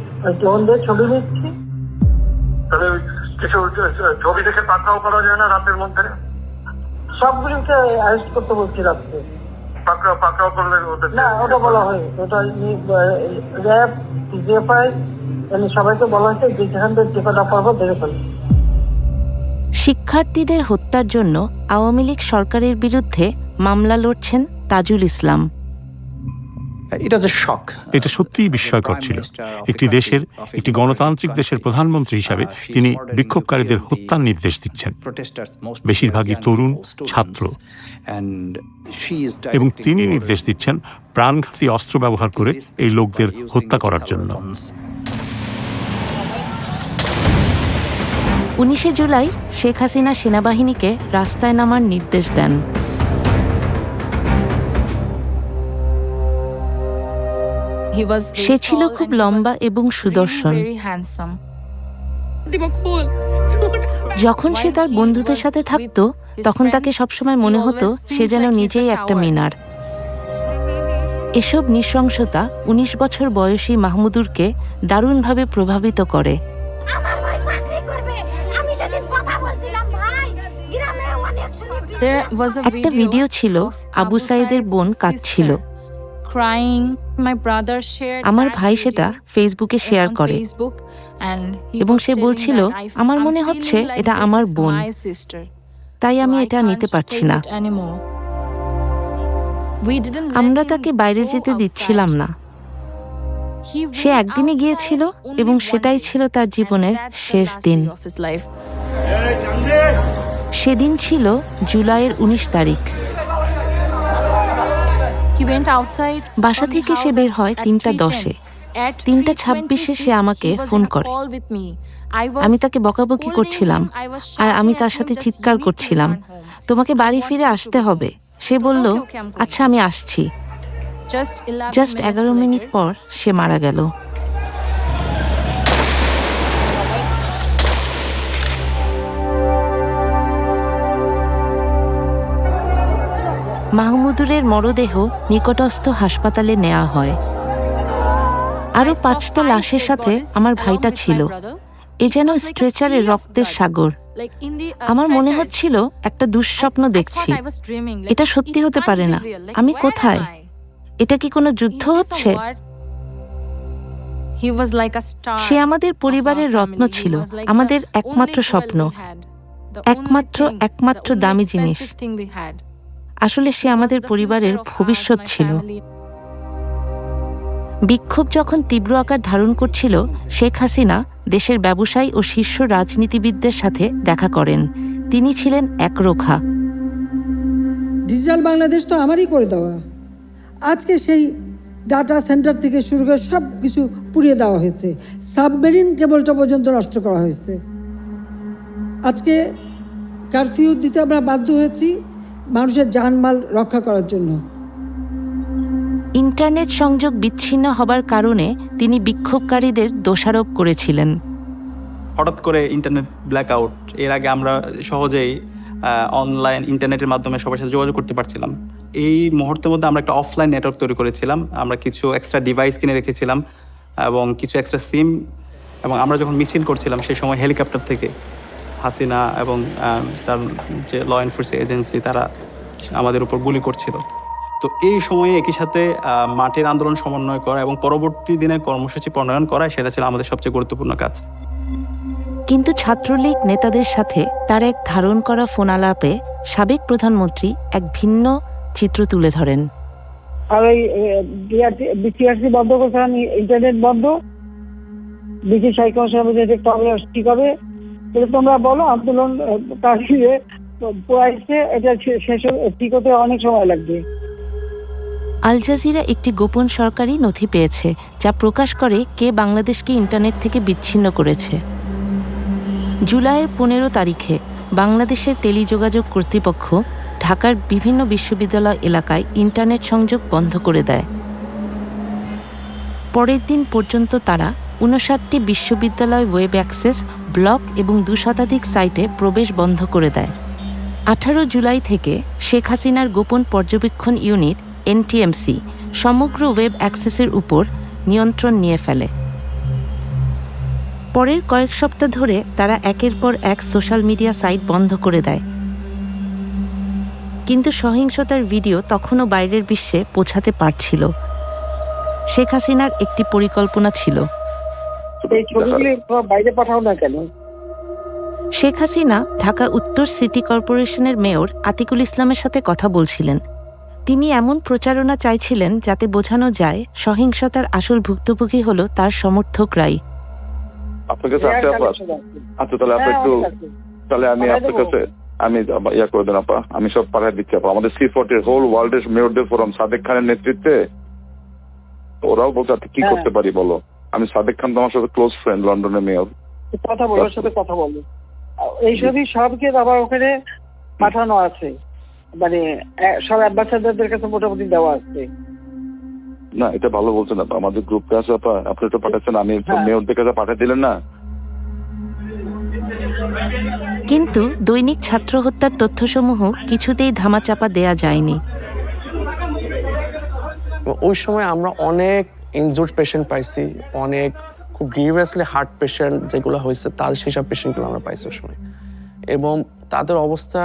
ওদের ছবি নিচ্ছি। তাহলে কিছু ছবি দেখে পাকড়াও করা যায় না রাতের মধ্যে? সবগুলিকে অ্যারেস্ট করতে বলছি রাত্রে। পাকড়াও করলে না, ওটা বলা হয়, ওটা র্যাব, জিএফআই, সবাইকে বলা হয়েছে যে যেখান থেকে যে কটা পারবো দেখে ফেলবে। শিক্ষার্থীদের হত্যার জন্য আওয়ামী লীগ সরকারের বিরুদ্ধে মামলা লড়ছেন তাজুল ইসলাম। এটা সত্যিই বিস্ময়কর ছিল। একটি গণতান্ত্রিক দেশের প্রধানমন্ত্রী হিসাবে তিনি বিক্ষোভকারীদের হত্যার নির্দেশ দিচ্ছেন, বেশিরভাগই তরুণ ছাত্র, এবং তিনি নির্দেশ দিচ্ছেন প্রাণঘাতী অস্ত্র ব্যবহার করে এই লোকদের হত্যা করার জন্য। 19শে জুলাই শেখ হাসিনা সেনাবাহিনীকে রাস্তায় নামার নির্দেশ দেন। সে ছিল খুব লম্বা এবং সুদর্শন। যখন সে তার বন্ধুদের সাথে থাকতো তখন তাকে সবসময় মনে হতো সে যেন নিজেই একটা মিনার। এসব নৃশংসতা 19 বছর বয়সী মাহমুদুরকে দারুণভাবে প্রভাবিত করে। একটা ভিডিও ছিল, আবু সাইদের বোন কাঁদছিল। আমার ভাই সেটা ফেসবুকে শেয়ার করে এবং সে বলছিল, আমার মনে হচ্ছে এটা আমার বোন, তাই আমি এটা নিতে পারছি না। আমরা তাকে বাইরে যেতে দিচ্ছিলাম না। সে একদিনে গিয়েছিল এবং সেটাই ছিল তার জীবনের শেষ দিন। সেদিন ছিল জুলাইয়ের 19 তারিখ। বাসা থেকে সে বের হয় 3:10-এ। 3:26-এ সে আমাকে ফোন করে। আমি তাকে বকাবকি করছিলাম আর আমি তার সাথে চিৎকার করছিলাম, তোমাকে বাড়ি ফিরে আসতে হবে। সে বলল, আচ্ছা আমি আসছি। জাস্ট 11 মিনিট পর সে মারা গেল। মাহমুদুরের মরদেহ নিকটস্থ হাসপাতালে নেওয়া হয়। আরো 5টা লাশের সাথে আমার ভাইটা ছিল। এ যেন স্ট্রেচারে রক্তের সাগর। আমার মনে হচ্ছিল একটা দুঃস্বপ্ন দেখছি। এটা সত্যি হতে পারে না। আমি কোথায়? এটা কি কোনো যুদ্ধ হচ্ছে? সে আমাদের পরিবারের রত্ন ছিল, আমাদের একমাত্র স্বপ্ন, একমাত্র দামি জিনিস। আসলে সে আমাদের পরিবারের ভবিষ্যৎ ছিল। বিক্ষোভ যখন তীব্র আকার ধারণ করছিল, শেখ হাসিনা দেশের ব্যবসায়ী ও শীর্ষ রাজনীতিবিদদের সাথে দেখা করেন। তিনি ছিলেন একরোখা। ডিজিটাল বাংলাদেশ তো আমারই করে দেওয়া। আজকে সেই ডাটা সেন্টার থেকে শুরু করে সব কিছু পুড়িয়ে দেওয়া হয়েছে, সাবমেরিন কেবলটা পর্যন্ত নষ্ট করা হয়েছে। আজকে কারফিউ দিতে আমরা বাধ্য হয়েছি মানুষের জানমাল রক্ষা করার জন্য। ইন্টারনেট সংযোগ বিচ্ছিন্ন হবার কারণে তিনি বিক্ষোভকারীদের দোষারোপ করেছিলেন। হঠাৎ করে ইন্টারনেট ব্ল্যাকআউট, এর আগে আমরা সহজেই অনলাইন ইন্টারনেটের মাধ্যমে সবার সাথে যোগাযোগ করতে পারছিলাম। এই মুহূর্তের মধ্যে আমরা একটা অফলাইন নেটওয়ার্ক তৈরি করেছিলাম। আমরা কিছু এক্সট্রা ডিভাইস কিনে রেখেছিলাম এবং কিছু এক্সট্রা সিম, এবং আমরা যখন মিছিল করছিলাম সেই সময় হেলিকপ্টার থেকে হাসিনা এবং তার যে ল এনফোর্সমেন্ট এজেন্সি তারা আমাদের উপর গুলি করছিল। তো এই সময়ে একই সাথে মাঠের আন্দোলন সমন্বয় করা এবং পরবর্তী দিনে কর্মসূচি প্রণয়ন করা, সেটা ছিল আমাদের সবচেয়ে গুরুত্বপূর্ণ কাজ। কিন্তু ছাত্রলীগ নেতাদের সাথে তার এক ধারণ করা ফোনালাপে সাবেক প্রধানমন্ত্রী এক ভিন্ন চিত্র তুলে ধরেন। আর ওই বিটিআরসি বন্ধ করছে, ইন্টারনেট বন্ধ, ব্রিটিশ হাইকমিশন ঠিক হবে, তোমরা বলো আন্দোলন পোয়াইছে, এটা শেষ ঠিক হতে অনেক সময় লাগবে। আল জাজিরা একটি গোপন সরকারি নথি পেয়েছে যা প্রকাশ করে কে বাংলাদেশকে ইন্টারনেট থেকে বিচ্ছিন্ন করেছে। জুলাইয়ের 15 তারিখে বাংলাদেশের টেলিযোগাযোগ কর্তৃপক্ষ ঢাকার বিভিন্ন বিশ্ববিদ্যালয় এলাকায় ইন্টারনেট সংযোগ বন্ধ করে দেয়। পরের দিন পর্যন্ত তারা 59টি বিশ্ববিদ্যালয় ওয়েব অ্যাক্সেস, ব্লগ এবং 2 শতাধিক সাইটে প্রবেশ বন্ধ করে দেয়। 18 জুলাই থেকে শেখ হাসিনার গোপন পর্যবেক্ষণ ইউনিট এনটিএমসি সমগ্র ওয়েব অ্যাক্সেসের উপর নিয়ন্ত্রণ নিয়ে ফেলে। পরের কয়েক সপ্তাহ ধরে তারা একের পর এক সোশ্যাল মিডিয়া সাইট বন্ধ করে দেয়। কিন্তু সহিংসতার ভিডিও তখনও বাইরের বিশ্বে পৌঁছাতে পারছিল। শেখ হাসিনার একটি পরিকল্পনা ছিল। এই ছবিগুলি বাইরে পাঠাও না কেন? শেখ হাসিনা ঢাকা উত্তর সিটি কর্পোরেশনের মেয়র আতিকুল ইসলামের সাথে কথা বলছিলেন। তিনি এমন প্রচারণা চাইছিলেন যাতে বোঝানো যায় সহিংসতার আসল ভুক্তভোগী হলো তার সমর্থকরাই। আপনার কাছে আছে আপা? আচ্ছা, তাহলে আপনি একটু, তাহলে আমি আপনার কাছে আমি ইয়া করে দেন আপা, আমি সব পাঠিয়ে দিচ্ছি আপা। আমাদের C40 হোল ওয়ার্ল্ডের মেয়রদের ফোরাম সাদেক খানের নেতৃত্বে, ওরাও বলছে আপনি কি করতে পারি বলো। আমি সাদেক খান তো আমার সাথে ক্লোজ ফ্রেন্ড, লন্ডনের মেয়র। কথা বলো, ওর সাথে কথা বলো। এইসবই সবকে আবার ওখানে পাঠানো আছে, মানে সব অ্যাম্বাসাডারদের কাছে মোটামুটি দেওয়া আছে। না, এটা ভালো বলছেন আপা, আমাদের গ্রুপে আছে আপা, আপনি তো পাঠাচ্ছেন, আমি মেয়রদের কাছে পাঠিয়ে দিলেন না। কিন্তু দৈনিক ছাত্র হত্যার তথ্যসমূহ কিছুতেই ধামাচাপা দেয়া যায়নি। ওই সময় আমরা অনেক ইনজুর্ড পেশেন্ট পাইছি, অনেক খুব গ্রিভিয়াসলি হার্ট পেশেন্ট যেগুলো হয়েছে তাদের সেসব পেশেন্টগুলো আমরা পাইছি ওই সময়, এবং তাদের অবস্থা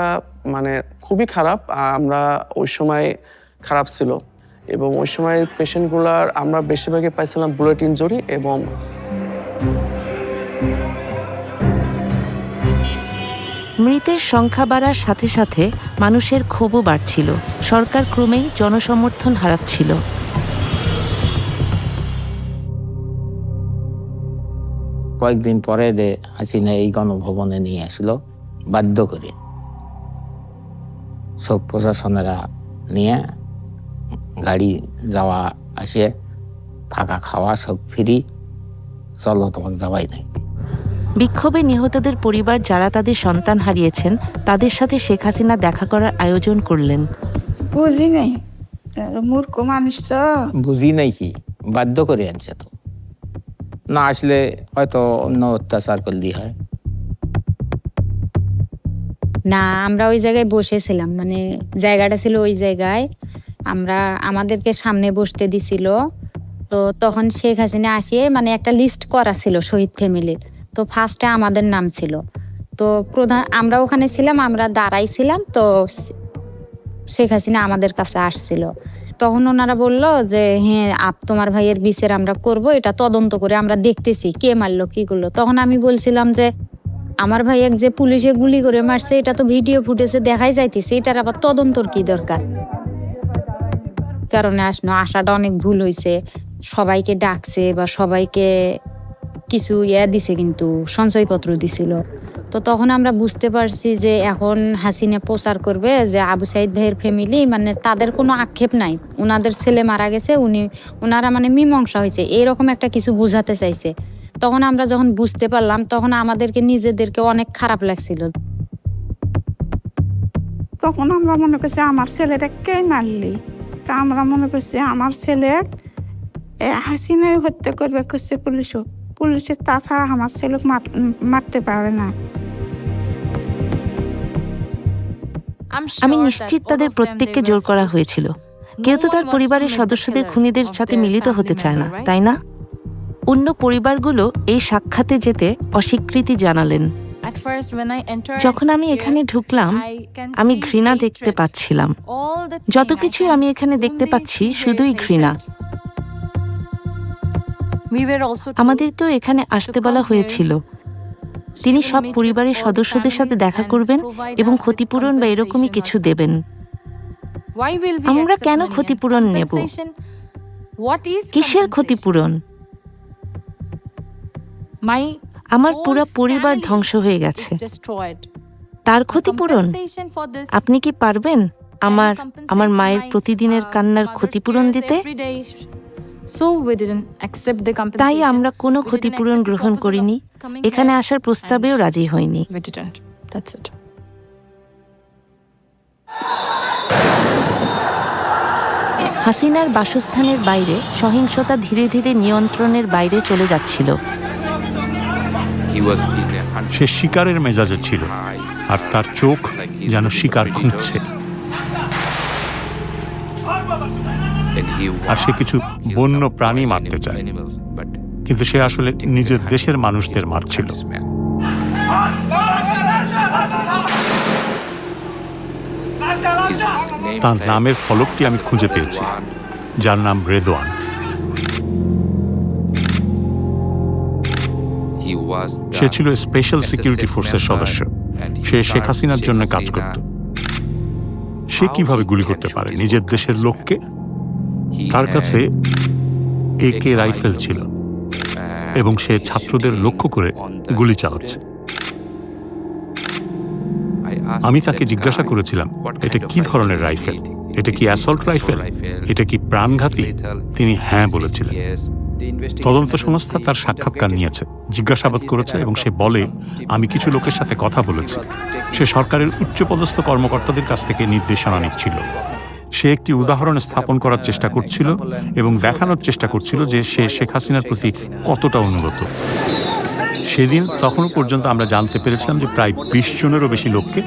মানে খুবই খারাপ। আমরা ওই সময় খারাপ ছিল, এবং ওই সময় পেশেন্টগুলার আমরা বেশিরভাগই পাইছিলাম বুলেট ইনজুরি। এবং মৃতের সংখ্যা বাড়ার সাথে সাথে মানুষের ক্ষোভও বাড়ছিল। সরকার ক্রমেই জনসমর্থন হারাচ্ছিল। কয়েকদিন পরে হাসিনা এই গণভবনে নিয়ে আসলো বাধ্য করে। সব প্রশাসনেরা নিয়ে গাড়ি যাওয়া আসে, থাকা খাওয়া সব ফ্রি, চলো তোমার যাওয়াই নাই। বিক্ষোভে নিহতদের পরিবার যারা তাদের সন্তান হারিয়েছেন তাদের সাথে শেখ হাসিনা দেখা করার আয়োজন করলেন। বুঝি নাই, মূর্খ মানুষ তো। বুঝি নাই কি, বাধ্য করে আনছে তো, না আসলে হয়তো অন্য অত্যাচার করলি হয়। না, আমরা ওই জায়গায় বসেছিলাম, মানে জায়গাটা ছিল ওই জায়গায়, আমাদেরকে সামনে বসতে দিছিল। তো তখন শেখ হাসিনা আসিয়ে মানে একটা লিস্ট করা ছিল শহীদ ফ্যামিলির, তো ফার্স্টে আমাদের নাম ছিল। তো আমরা ওখানে ছিলাম, আমরা দাঁড়াইছিলাম, তো শেখ হাসিনা আমাদের কাছে আসছিল। তখন ওনারা বললো যে হ্যাঁ, তোমার ভাইয়ের বিচার আমরা করব, এটা তদন্ত করে আমরা দেখতেছি কে মারলো কি করলো। তখন আমি বলছিলাম যে আমার ভাইয়ের যে পুলিশে গুলি করে মারছে এটা তো ভিডিও ফুটেজে দেখাই যাইতেছে, এটার আবার তদন্তর কি দরকার। কারণে আসাটা অনেক ভুল হয়েছে, সবাইকে ডাকছে বা সবাইকে কিছু দিছে, কিন্তু সঞ্চয়পত্র দিছিল। তো তখন আমরা বুঝতে পারছি যে এখন হাসিনা প্রচার করবে যে আবু সাইদ ভাইয়ের ফ্যামিলি মানে তাদের কোনো আক্ষেপ নাই, ওনাদের ছেলে মারা গেছে, ওনারা মানে মীমাংসা হয়েছে, এরকম একটা কিছু বুঝাতে চাইছে। তখন আমরা যখন বুঝতে পারলাম তখন আমাদেরকে নিজেদেরকে অনেক খারাপ লাগছিল। তখন আমরা মনে করছি আমার ছেলেটা কে মারলি, তা আমরা মনে করছি আমার ছেলে হাসিনাই হত্যা করবে করছে পুলিশের, তাছাড়া আমার ছেলে মারতে পারে না। আমি নিশ্চিত তাদের প্রত্যেককে জোর করা হয়েছিল। কেউ তো তার পরিবারের সদস্যদের খুনিদের সাথে মিলিত হতে চায় না, তাই না? অন্য পরিবারগুলো এই সাক্ষাতে যেতে অস্বীকৃতি জানালেন। যখন আমি এখানে ঢুকলাম আমি ঘৃণা দেখতে পাচ্ছিলাম। যত কিছুই আমি এখানে দেখতে পাচ্ছি শুধুই ঘৃণা। আমাদেরকেও এখানে আসতে বলা হয়েছিল। তিনি সব পরিবারের সদস্যদের সাথে দেখা করবেন এবং ক্ষতিপূরণ বা এরকমই কিছু দেবেন। আমরা কেন ক্ষতিপূরণ নেব? কিসের ক্ষতিপূরণ? আমার পুরো পরিবার ধ্বংস হয়ে গেছে, তার ক্ষতিপূরণ? আপনি কি পারবেন আমার মায়ের প্রতিদিনের কান্নার ক্ষতিপূরণ দিতে? তাই আমরা কোনো ক্ষতিপূরণ গ্রহণ করিনি, এখানে আসার প্রস্তাবেও রাজি হইনি। হাসিনার বাসস্থানের বাইরে সহিংসতা ধীরে ধীরে নিয়ন্ত্রণের বাইরে চলে যাচ্ছিল। সে শিকারের মেজাজে ছিল, আর তার চোখ যেন শিকার খুঁজছে। আর সে কিছু বন্য প্রাণী মারতে চায়, কিন্তু সে আসলে নিজের দেশের মানুষদের মারছিল। তার নামের ফলকটি আমি খুঁজে পেয়েছি, যার নাম রেদওয়ান। সে ছিল স্পেশাল সিকিউরিটি ফোর্সের সদস্য। সে শেখ হাসিনার জন্য কাজ করত। সে সে কিভাবে গুলি করতে পারে নিজের দেশের লোককে? তার কাছে AK রাইফেল ছিল এবং সে ছাত্রদের লক্ষ্য করে গুলি চালাচ্ছে। আমি তাকে জিজ্ঞাসা করেছিলাম, এটা কি ধরনের রাইফেল? এটা কি অ্যাসল্ট রাইফেল? এটা কি প্রাণঘাতী? তিনি হ্যাঁ বলেছিলেন। তদন্ত সংস্থা তার সাক্ষাৎকার নিয়েছে, জিজ্ঞাসাবাদ করেছে এবং সে বলে, আমি কিছু লোকের সাথে কথা বলেছি। সে সরকারের উচ্চপদস্থ কর্মকর্তাদের কাছ থেকে নির্দেশনা নিচ্ছিল। সে একটি উদাহরণ স্থাপন করার চেষ্টা করছিল এবং দেখানোর চেষ্টা করছিল যে সে শেখ হাসিনার প্রতি কতটা অনুগত। সেদিন তখনও পর্যন্ত আমরা জানতে পেরেছিলাম যে প্রায় 20 জনেরও বেশি লোককে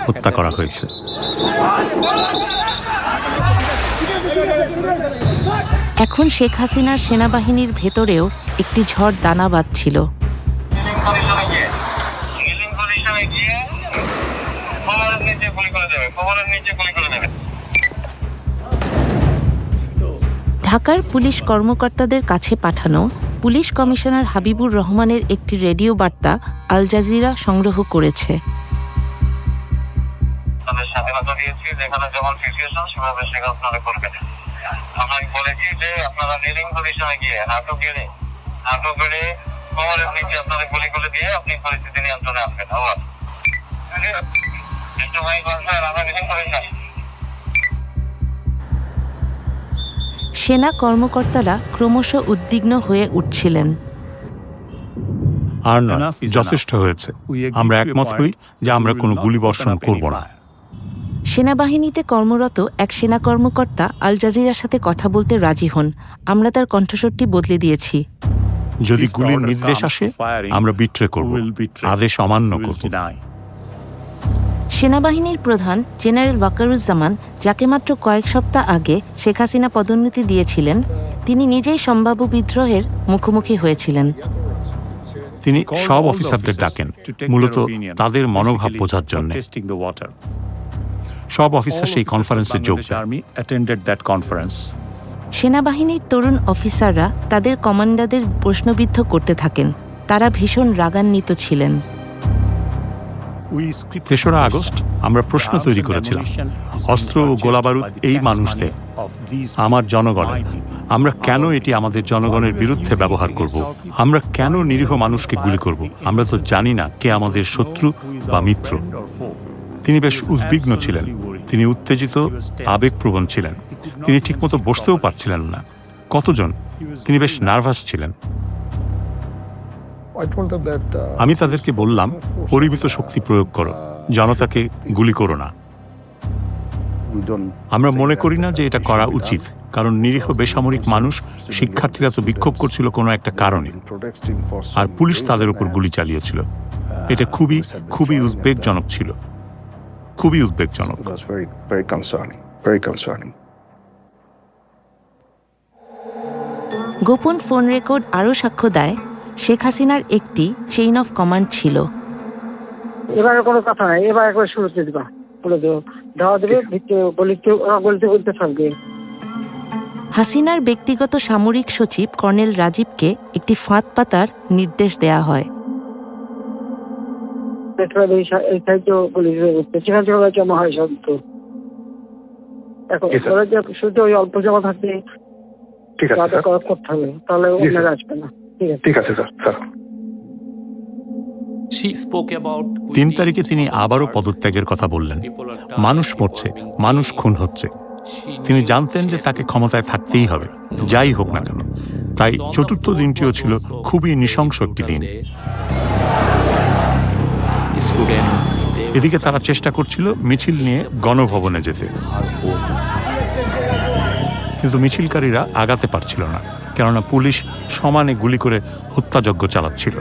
হত্যা করা হয়েছে। এখন শেখ হাসিনার সেনাবাহিনীর ভেতরেও একটি ঝড় দানা বাঁধছিল। ঢাকার পুলিশ কর্মকর্তাদের কাছে পাঠানো পুলিশ কমিশনার হাবিবুর রহমানের একটি রেডিও বার্তা আল জাজিরা সংগ্রহ করেছে। সেনা কর্মকর্তারা ক্রমশ উদ্বিগ্ন হয়ে উঠছিলেন। আর না, যথেষ্ট হয়েছে। আমরা একমত হই যে আমরা কোনো গুলিবর্ষণ করব না। সেনাবাহিনীতে কর্মরত এক সেনা কর্মকর্তা আল জাজিরার সাথে কথা বলতে রাজি হন। আমরা তার কণ্ঠস্বরটি বদলে দিয়েছি। যদি গুলির নির্দেশ আসে, আমরা বিট্রে করব, আদেশ অমান্য করব। সেনাবাহিনীর প্রধান জেনারেল ওয়াকারুজ্জামান, যাকে মাত্র কয়েক সপ্তাহ আগে শেখ হাসিনা পদোন্নতি দিয়েছিলেন, তিনি নিজেই সম্ভাব্য বিদ্রোহের মুখোমুখি হয়েছিলেন। তিনি সব অফিসারদের ডাকেন মূলত তাদের মনোভাব বোঝার জন্য। সব অফিসার সেই কনফারেন্সে যোগ দেন। সেনাবাহিনীর তরুণ অফিসাররা তাদের কমান্ডারদের প্রশ্নবিদ্ধ করতে থাকেন। তারা ভীষণ রাগান্বিত ছিলেন। 3রা আগস্ট আমরা প্রশ্ন তৈরি করেছিলাম, অস্ত্র ও গোলাবারুদ এই মানুষদের, আমার জনগণের, আমরা কেন এটি আমাদের জনগণের বিরুদ্ধে ব্যবহার করব? আমরা কেন নিরীহ মানুষকে গুলি করব? আমরা তো জানি না কে আমাদের শত্রু বা মিত্র। তিনি বেশ উদ্বিগ্ন ছিলেন, তিনি উত্তেজিত, আবেগপ্রবণ ছিলেন, তিনি ঠিকমতো বসতেও পারছিলেন না। কতজন? তিনি বেশ নার্ভাস ছিলেন। আমি তাদেরকে বললাম, পরিমিত শক্তি প্রয়োগ করো, জনতাকে গুলি করো না। আমরা মনে করি না যে এটা করা উচিত, কারণ নিরীহ বেসামরিক মানুষ, শিক্ষার্থীরা তো বিক্ষোভ করছিল কোনো একটা কারণে, আর পুলিশ তাদের উপর গুলি চালিয়েছিল। এটা খুবই খুবই উদ্বেগজনক ছিল, খুবই উদ্বেগজনক। গোপন ফোন রেকর্ড আরও সাক্ষ্য দেয়, শেখ হাসিনার একটি চেইন অফ কমান্ড ছিল। এবারে কোনো কথা নাই, এবার একবার শুরুতে দিবা, বলে দেবো, ধাওয়া দেবে, বলতে থাকবে। হাসিনার ব্যক্তিগত সামরিক সচিব কর্নেল রাজীবকে একটি ফাঁদ পাতার নির্দেশ দেয়া হয়। জমা হয় সব তো এখন শুধু ওই অল্প জমা থাকলে করতে হবে, তাহলে অন্যরা আসবে না। ঠিক আছে স্যার। 3 তারিখে তিনি আবারও পদত্যাগের কথা বললেন। মানুষ মরছে, মানুষ খুন হচ্ছে। তিনি জানতেন যে তাকে ক্ষমতায় থাকতেই হবে, যাই হোক না কেন। তাই 4র্থ দিনটিও ছিল খুবই নৃশংস একটি দিন। এদিকে তারা চেষ্টা করছিল মিছিল নিয়ে গণভবনে যেতে, কিন্তু মিছিলকারীরা আগাতে পারছিল না, কেননা পুলিশ সমানে গুলি করে হত্যাযজ্ঞ চালাচ্ছিল।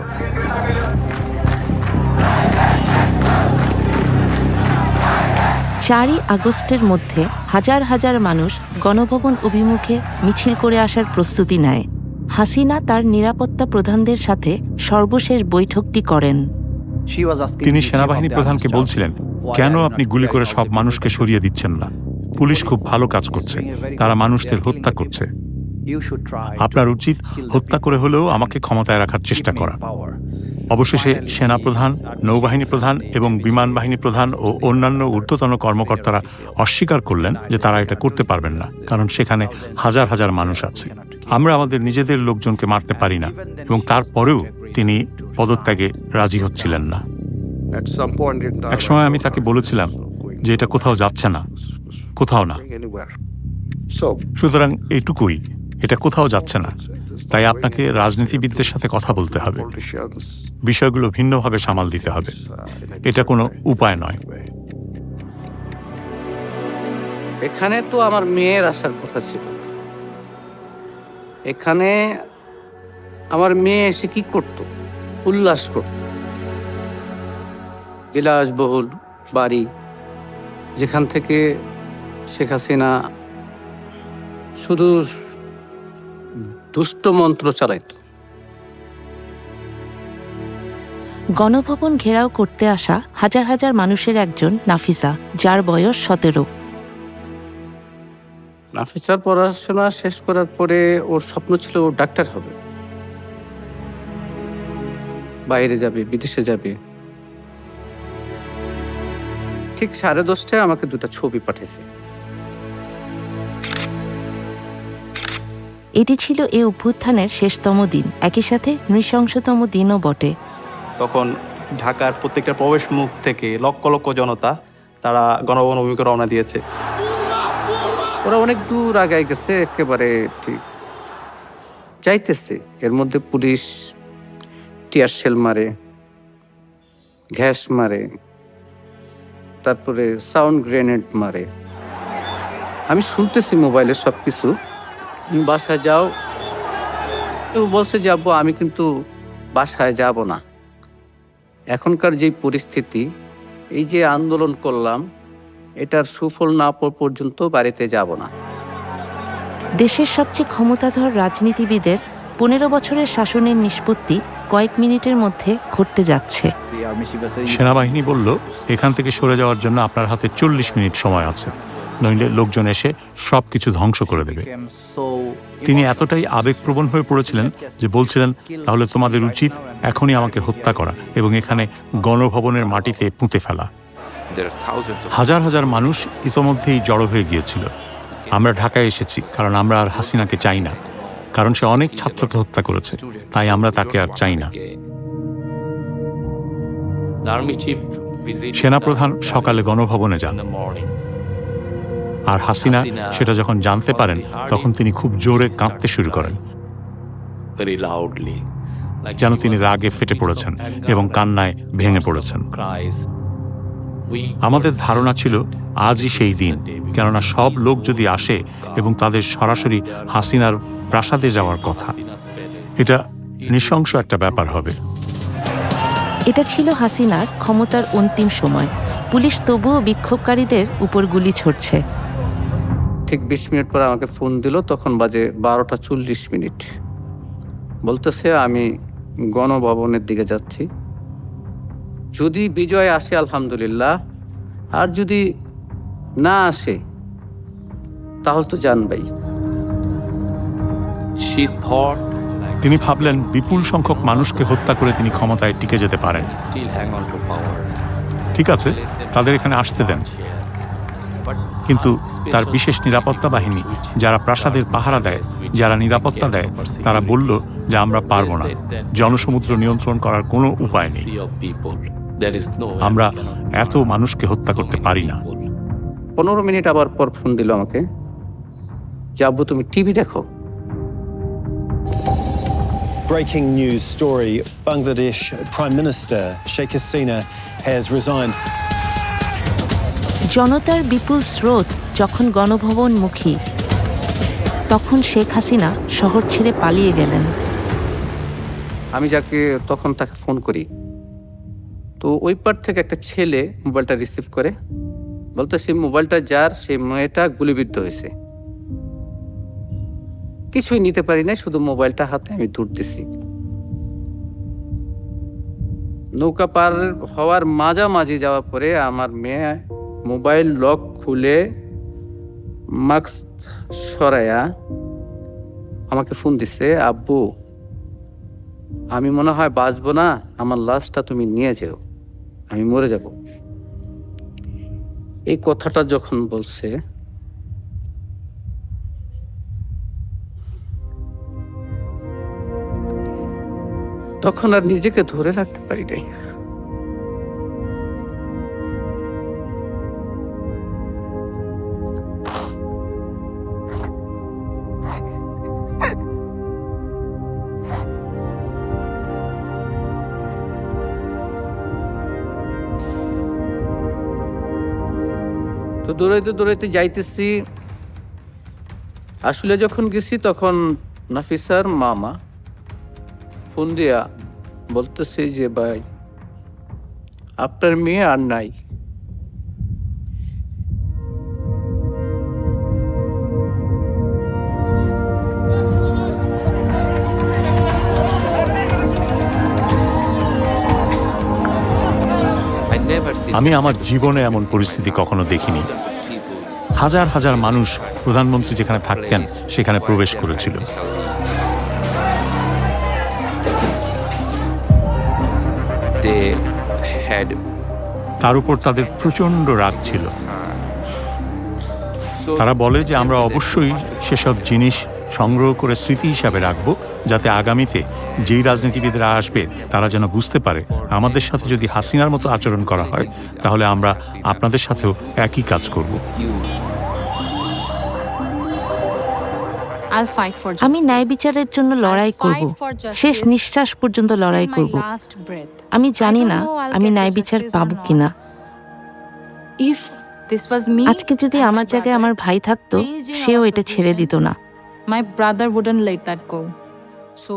4ই আগস্টের মধ্যে হাজার হাজার মানুষ গণভবন অভিমুখে মিছিল করে আসার প্রস্তুতি নেয়। হাসিনা তার নিরাপত্তা প্রধানদের সাথে সর্বশেষ বৈঠকটি করেন। তিনি সেনাবাহিনী প্রধানকে বলছিলেন, কেন আপনি গুলি করে সব মানুষকে সরিয়ে দিচ্ছেন না? পুলিশ খুব ভালো কাজ করছে, তারা মানুষদের হত্যা করছে। আপনার উচিত হত্যা করে হলেও আমাকে ক্ষমতায় রাখার চেষ্টা করা। অবশেষে সেনাপ্রধান, নৌবাহিনী প্রধান এবং বিমান বাহিনী প্রধান ও অন্যান্য ঊর্ধ্বতন কর্মকর্তারা অস্বীকার করলেন যে তারা এটা করতে পারবেন না, কারণ সেখানে হাজার হাজার মানুষ আছে। আমরা আমাদের নিজেদের লোকজনকে মারতে পারি না, এবং তারপরেও তিনি পদত্যাগে রাজি হচ্ছিলেন না। একসময় আমি তাকে বলেছিলাম যে এটা কোথাও যাচ্ছে না, কোথাও না। সুতরাং এইটুকুই, এটা কোথাও যাচ্ছে না। তাই আপনাকে রাজনীতিবিদদের সাথে কথা বলতে হবে, বিষয়গুলো ভিন্নভাবে সামাল দিতে হবে। এটা কোনো উপায় নয়। এখানে তো আমার মেয়ের আসার কথা ছিল। এখানে আমার মেয়ে এসে কি করত? উল্লাস করত। বিলাসবহুল বাড়ি, যেখান থেকে শেখ হাসিনা শুধু দুষ্ট মন্ত্র চালাইত। গণভবন ঘেরাও করতে আসা হাজার হাজার মানুষের একজন নাফিসা, যার বয়স 17। নাফিসার পড়াশোনা শেষ করার পরে ওর স্বপ্ন ছিল ও ডাক্তার হবে, বাইরে যাবে, বিদেশে যাবে। ঠিক 10:30টায় আমাকে 2টা ছবি পাঠিয়েছে। এটি ছিল এই অভ্যুত্থানের শেষতম দিন, একই সাথে নৃশংসতম দিনও বটে। তখন ঢাকার প্রত্যেকটা প্রবেশ মুখ থেকে লক্ষ লক্ষ জনতা তারা গণভবন অভিমুখে রওনা দিয়েছে। ওরা অনেক দূর আগায় গেছে, একেবারে ঠিক যাইতেছে। এর মধ্যে পুলিশ টিয়ার শেল মারে, গ্যাস মারে, তারপরে সাউন্ড গ্রেনেড মারে। আমি শুনতেছি মোবাইলে সবকিছু। তুমি বাসায় যাও। কেউ বলছে যে আব্বু আমি কিন্তু বাসায় যাব না। এখনকার যে পরিস্থিতি, এই যে আন্দোলন করলাম, এটার সুফল না পাওয়া পর্যন্ত বাড়িতে যাব না। দেশের সবচেয়ে ক্ষমতাধর রাজনীতিবিদের 15 বছরের শাসনের নিষ্পত্তি কয়েক মিনিটের মধ্যে ঘটতে যাচ্ছে। সেনাবাহিনী বলল, এখান থেকে সরে যাওয়ার জন্য আপনার হাতে 40 মিনিট সময় আছে, নইলে লোকজন এসে সবকিছু ধ্বংস করে দেবে। তিনি এতটাই আবেগপ্রবণ হয়ে পড়েছিলেন যে বলছিলেন, তাহলে তোমাদের উচিত এখনই আমাকে হত্যা করা এবং এখানে গণভবনের মাটিতে পুঁতে ফেলা। হাজার হাজার মানুষ ইতোমধ্যেই জড়ো হয়ে গিয়েছিল। আমরা ঢাকায় এসেছি কারণ আমরা আর হাসিনাকে চাই না, কারণ সে অনেক ছাত্রকে হত্যা করেছে, তাই আমরা তাকে আর চাই না। সেনাপ্রধান সকালে গণভবনে যান, আর হাসিনা সেটা যখন জানতে পারেন তখন তিনি খুব জোরে কাঁদতে শুরু করেন, যেন তিনি রাগে ফেটে পড়েছেন এবং কান্নায় ভেঙে পড়েছেন। আমাদের ধারণা ছিল আজই সেই দিন, কেননা সব লোক যদি আসে এবং তাদের সরাসরি হাসিনার প্রাসাদে যাওয়ার কথা, এটা নৃশংস একটা ব্যাপার হবে। এটা ছিল হাসিনার ক্ষমতার অন্তিম সময়। পুলিশ তবুও বিক্ষোভকারীদের উপর গুলি ছড়ছে। ঠিক 20 মিনিট পর আমাকে ফোন দিল, তখন বাজে 12:40। বলতেছে আমি গণভবনের দিকে যাচ্ছি, যদি বিজয় আসে আলহামদুলিল্লাহ, আর যদি না আসে তাহলে তো জানবাই। তিনি ভাবলেন বিপুল সংখ্যক মানুষকে হত্যা করে তিনি ক্ষমতায় টিকে যেতে পারেন। ঠিক আছে, তাদের এখানে আসতে দেন, কিন্তু তার বিশেষ নিরাপত্তা বাহিনী যারা প্রাসাদের পাহারা দেয়, যারা নিরাপত্তা দেয়, তারা বলল যে আমরা পারবো না, জনসমুদ্র নিয়ন্ত্রণ করার কোনো উপায় নেই, আমরা এত মানুষকে হত্যা করতে পারি না। 15 মিনিট আবার পর ফোন দিল আমাকে, যে আব্বু তুমি টিভি দেখো। Breaking news story: Bangladesh Prime Minister Sheikh Hasina has resigned. জনতার বিপুল স্রোত যখন গণভবনমুখী, তখন শেখ হাসিনা শহর ছেড়ে পালিয়ে গেলেন। আমি যাকে তখন তাকে ফোন করি, তো ওই পার থেকে একটা ছেলে মোবাইলটা রিসিভ করে বলতেছে মোবাইলটা যার, সেই মেয়েটা গুলিবিদ্ধ হয়েছে। কিছুই নিতে পারি না, শুধু মোবাইলটা হাতে আমি দৌড়তেছি। নৌকা পার হওয়ার মাঝামাঝি যাওয়ার পরে আমার মেয়ে মোবাইল লক খুলে মাস্ক সরাইয়া আমাকে ফোন দিছে, আব্বু আমি মনে হয় বাঁচবো না, আমার লাশটা তুমি নিয়ে যেও, আমি মরে যাব। এই কথাটা যখন বলছে তখন আর নিজেকে ধরে রাখতে পারি নাই। তো দৌড়াইতে দৌড়াইতে যাইতেছি, আসলে যখন গেছি তখন নাফিসার মামা ফোন দিয়া বলতেছে যে ভাই আপনার মেয়ে আর নাই। আমি আমার জীবনে এমন পরিস্থিতি কখনো দেখিনি। হাজার হাজার মানুষ প্রধানমন্ত্রী যেখানে থাকতেন সেখানে প্রবেশ করেছিল। তার উপর তাদের প্রচন্ড রাগ ছিল। তারা বলে যে আমরা অবশ্যই সেসব জিনিস সংগ্রহ করে স্মৃতি হিসাবে রাখবো, যাতে আগামীতে যেই রাজনীতিবিদরা আসবে তারা যেন বুঝতে পারে আমাদের সাথে যদি হাসিনার মতো আচরণ করা হয় তাহলে আমরা আপনাদের সাথেও একই কাজ করব। আমি ন্যায় বিচারের জন্য লড়াই করব, শেষ নিঃশ্বাস পর্যন্ত লড়াই করব। আমি জানি না আমি ন্যায় বিচার পাবো কিনা। আজকে যদি আমার জায়গায় আমার ভাই থাকতো, সেও এটা ছেড়ে দিত না।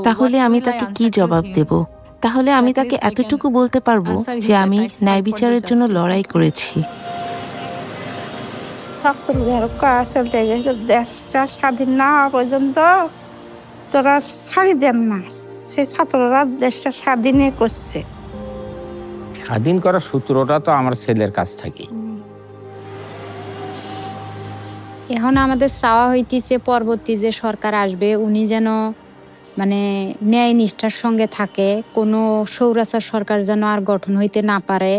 তাহলে আমি তাকে কি জবাব দেব? তাহলে আমি তাকে এতটুকু বলতে পারবো যে আমি ন্যায় বিচারের জন্য লড়াই করেছি। দেশটা স্বাধীন না হওয়া পর্যন্ত তোরা ছাড়ি দেন না, সেই ছাত্ররা দেশটা স্বাধীনই করছে। স্বাধীন করার সূত্রটা তো আমার ছেলের কাছ থেকে। এখন আমাদের চাওয়া হইতেছে পরবর্তী যে সরকার আসবে উনি যেন মানে ন্যায় নিষ্ঠার সঙ্গে থাকে, কোনো স্বৈরাচার সরকার যেন আর গঠন হইতে না পারে,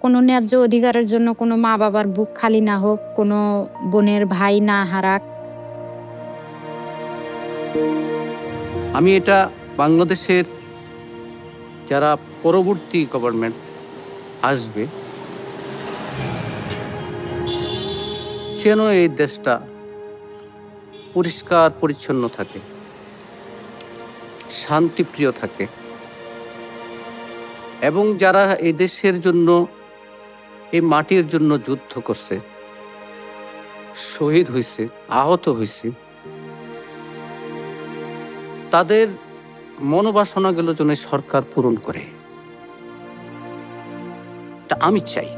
কোনো ন্যায্য অধিকারের জন্য কোনো মা বাবার বুক খালি না হোক, কোনো বোনের ভাই না হারাক। আমি এটা বাংলাদেশের যারা পরবর্তী গভর্নমেন্ট আসবে যেন এই দেশটা পরিষ্কার পরিচ্ছন্ন থাকে, শান্তিপ্রিয় থাকে, এবং যারা এই দেশের জন্য, এই মাটির জন্য যুদ্ধ করছে, শহীদ হয়েছে, আহত হয়েছে, তাদের মনোবাসনাগুলো যেন সরকার পূরণ করে, তা আমি চাই।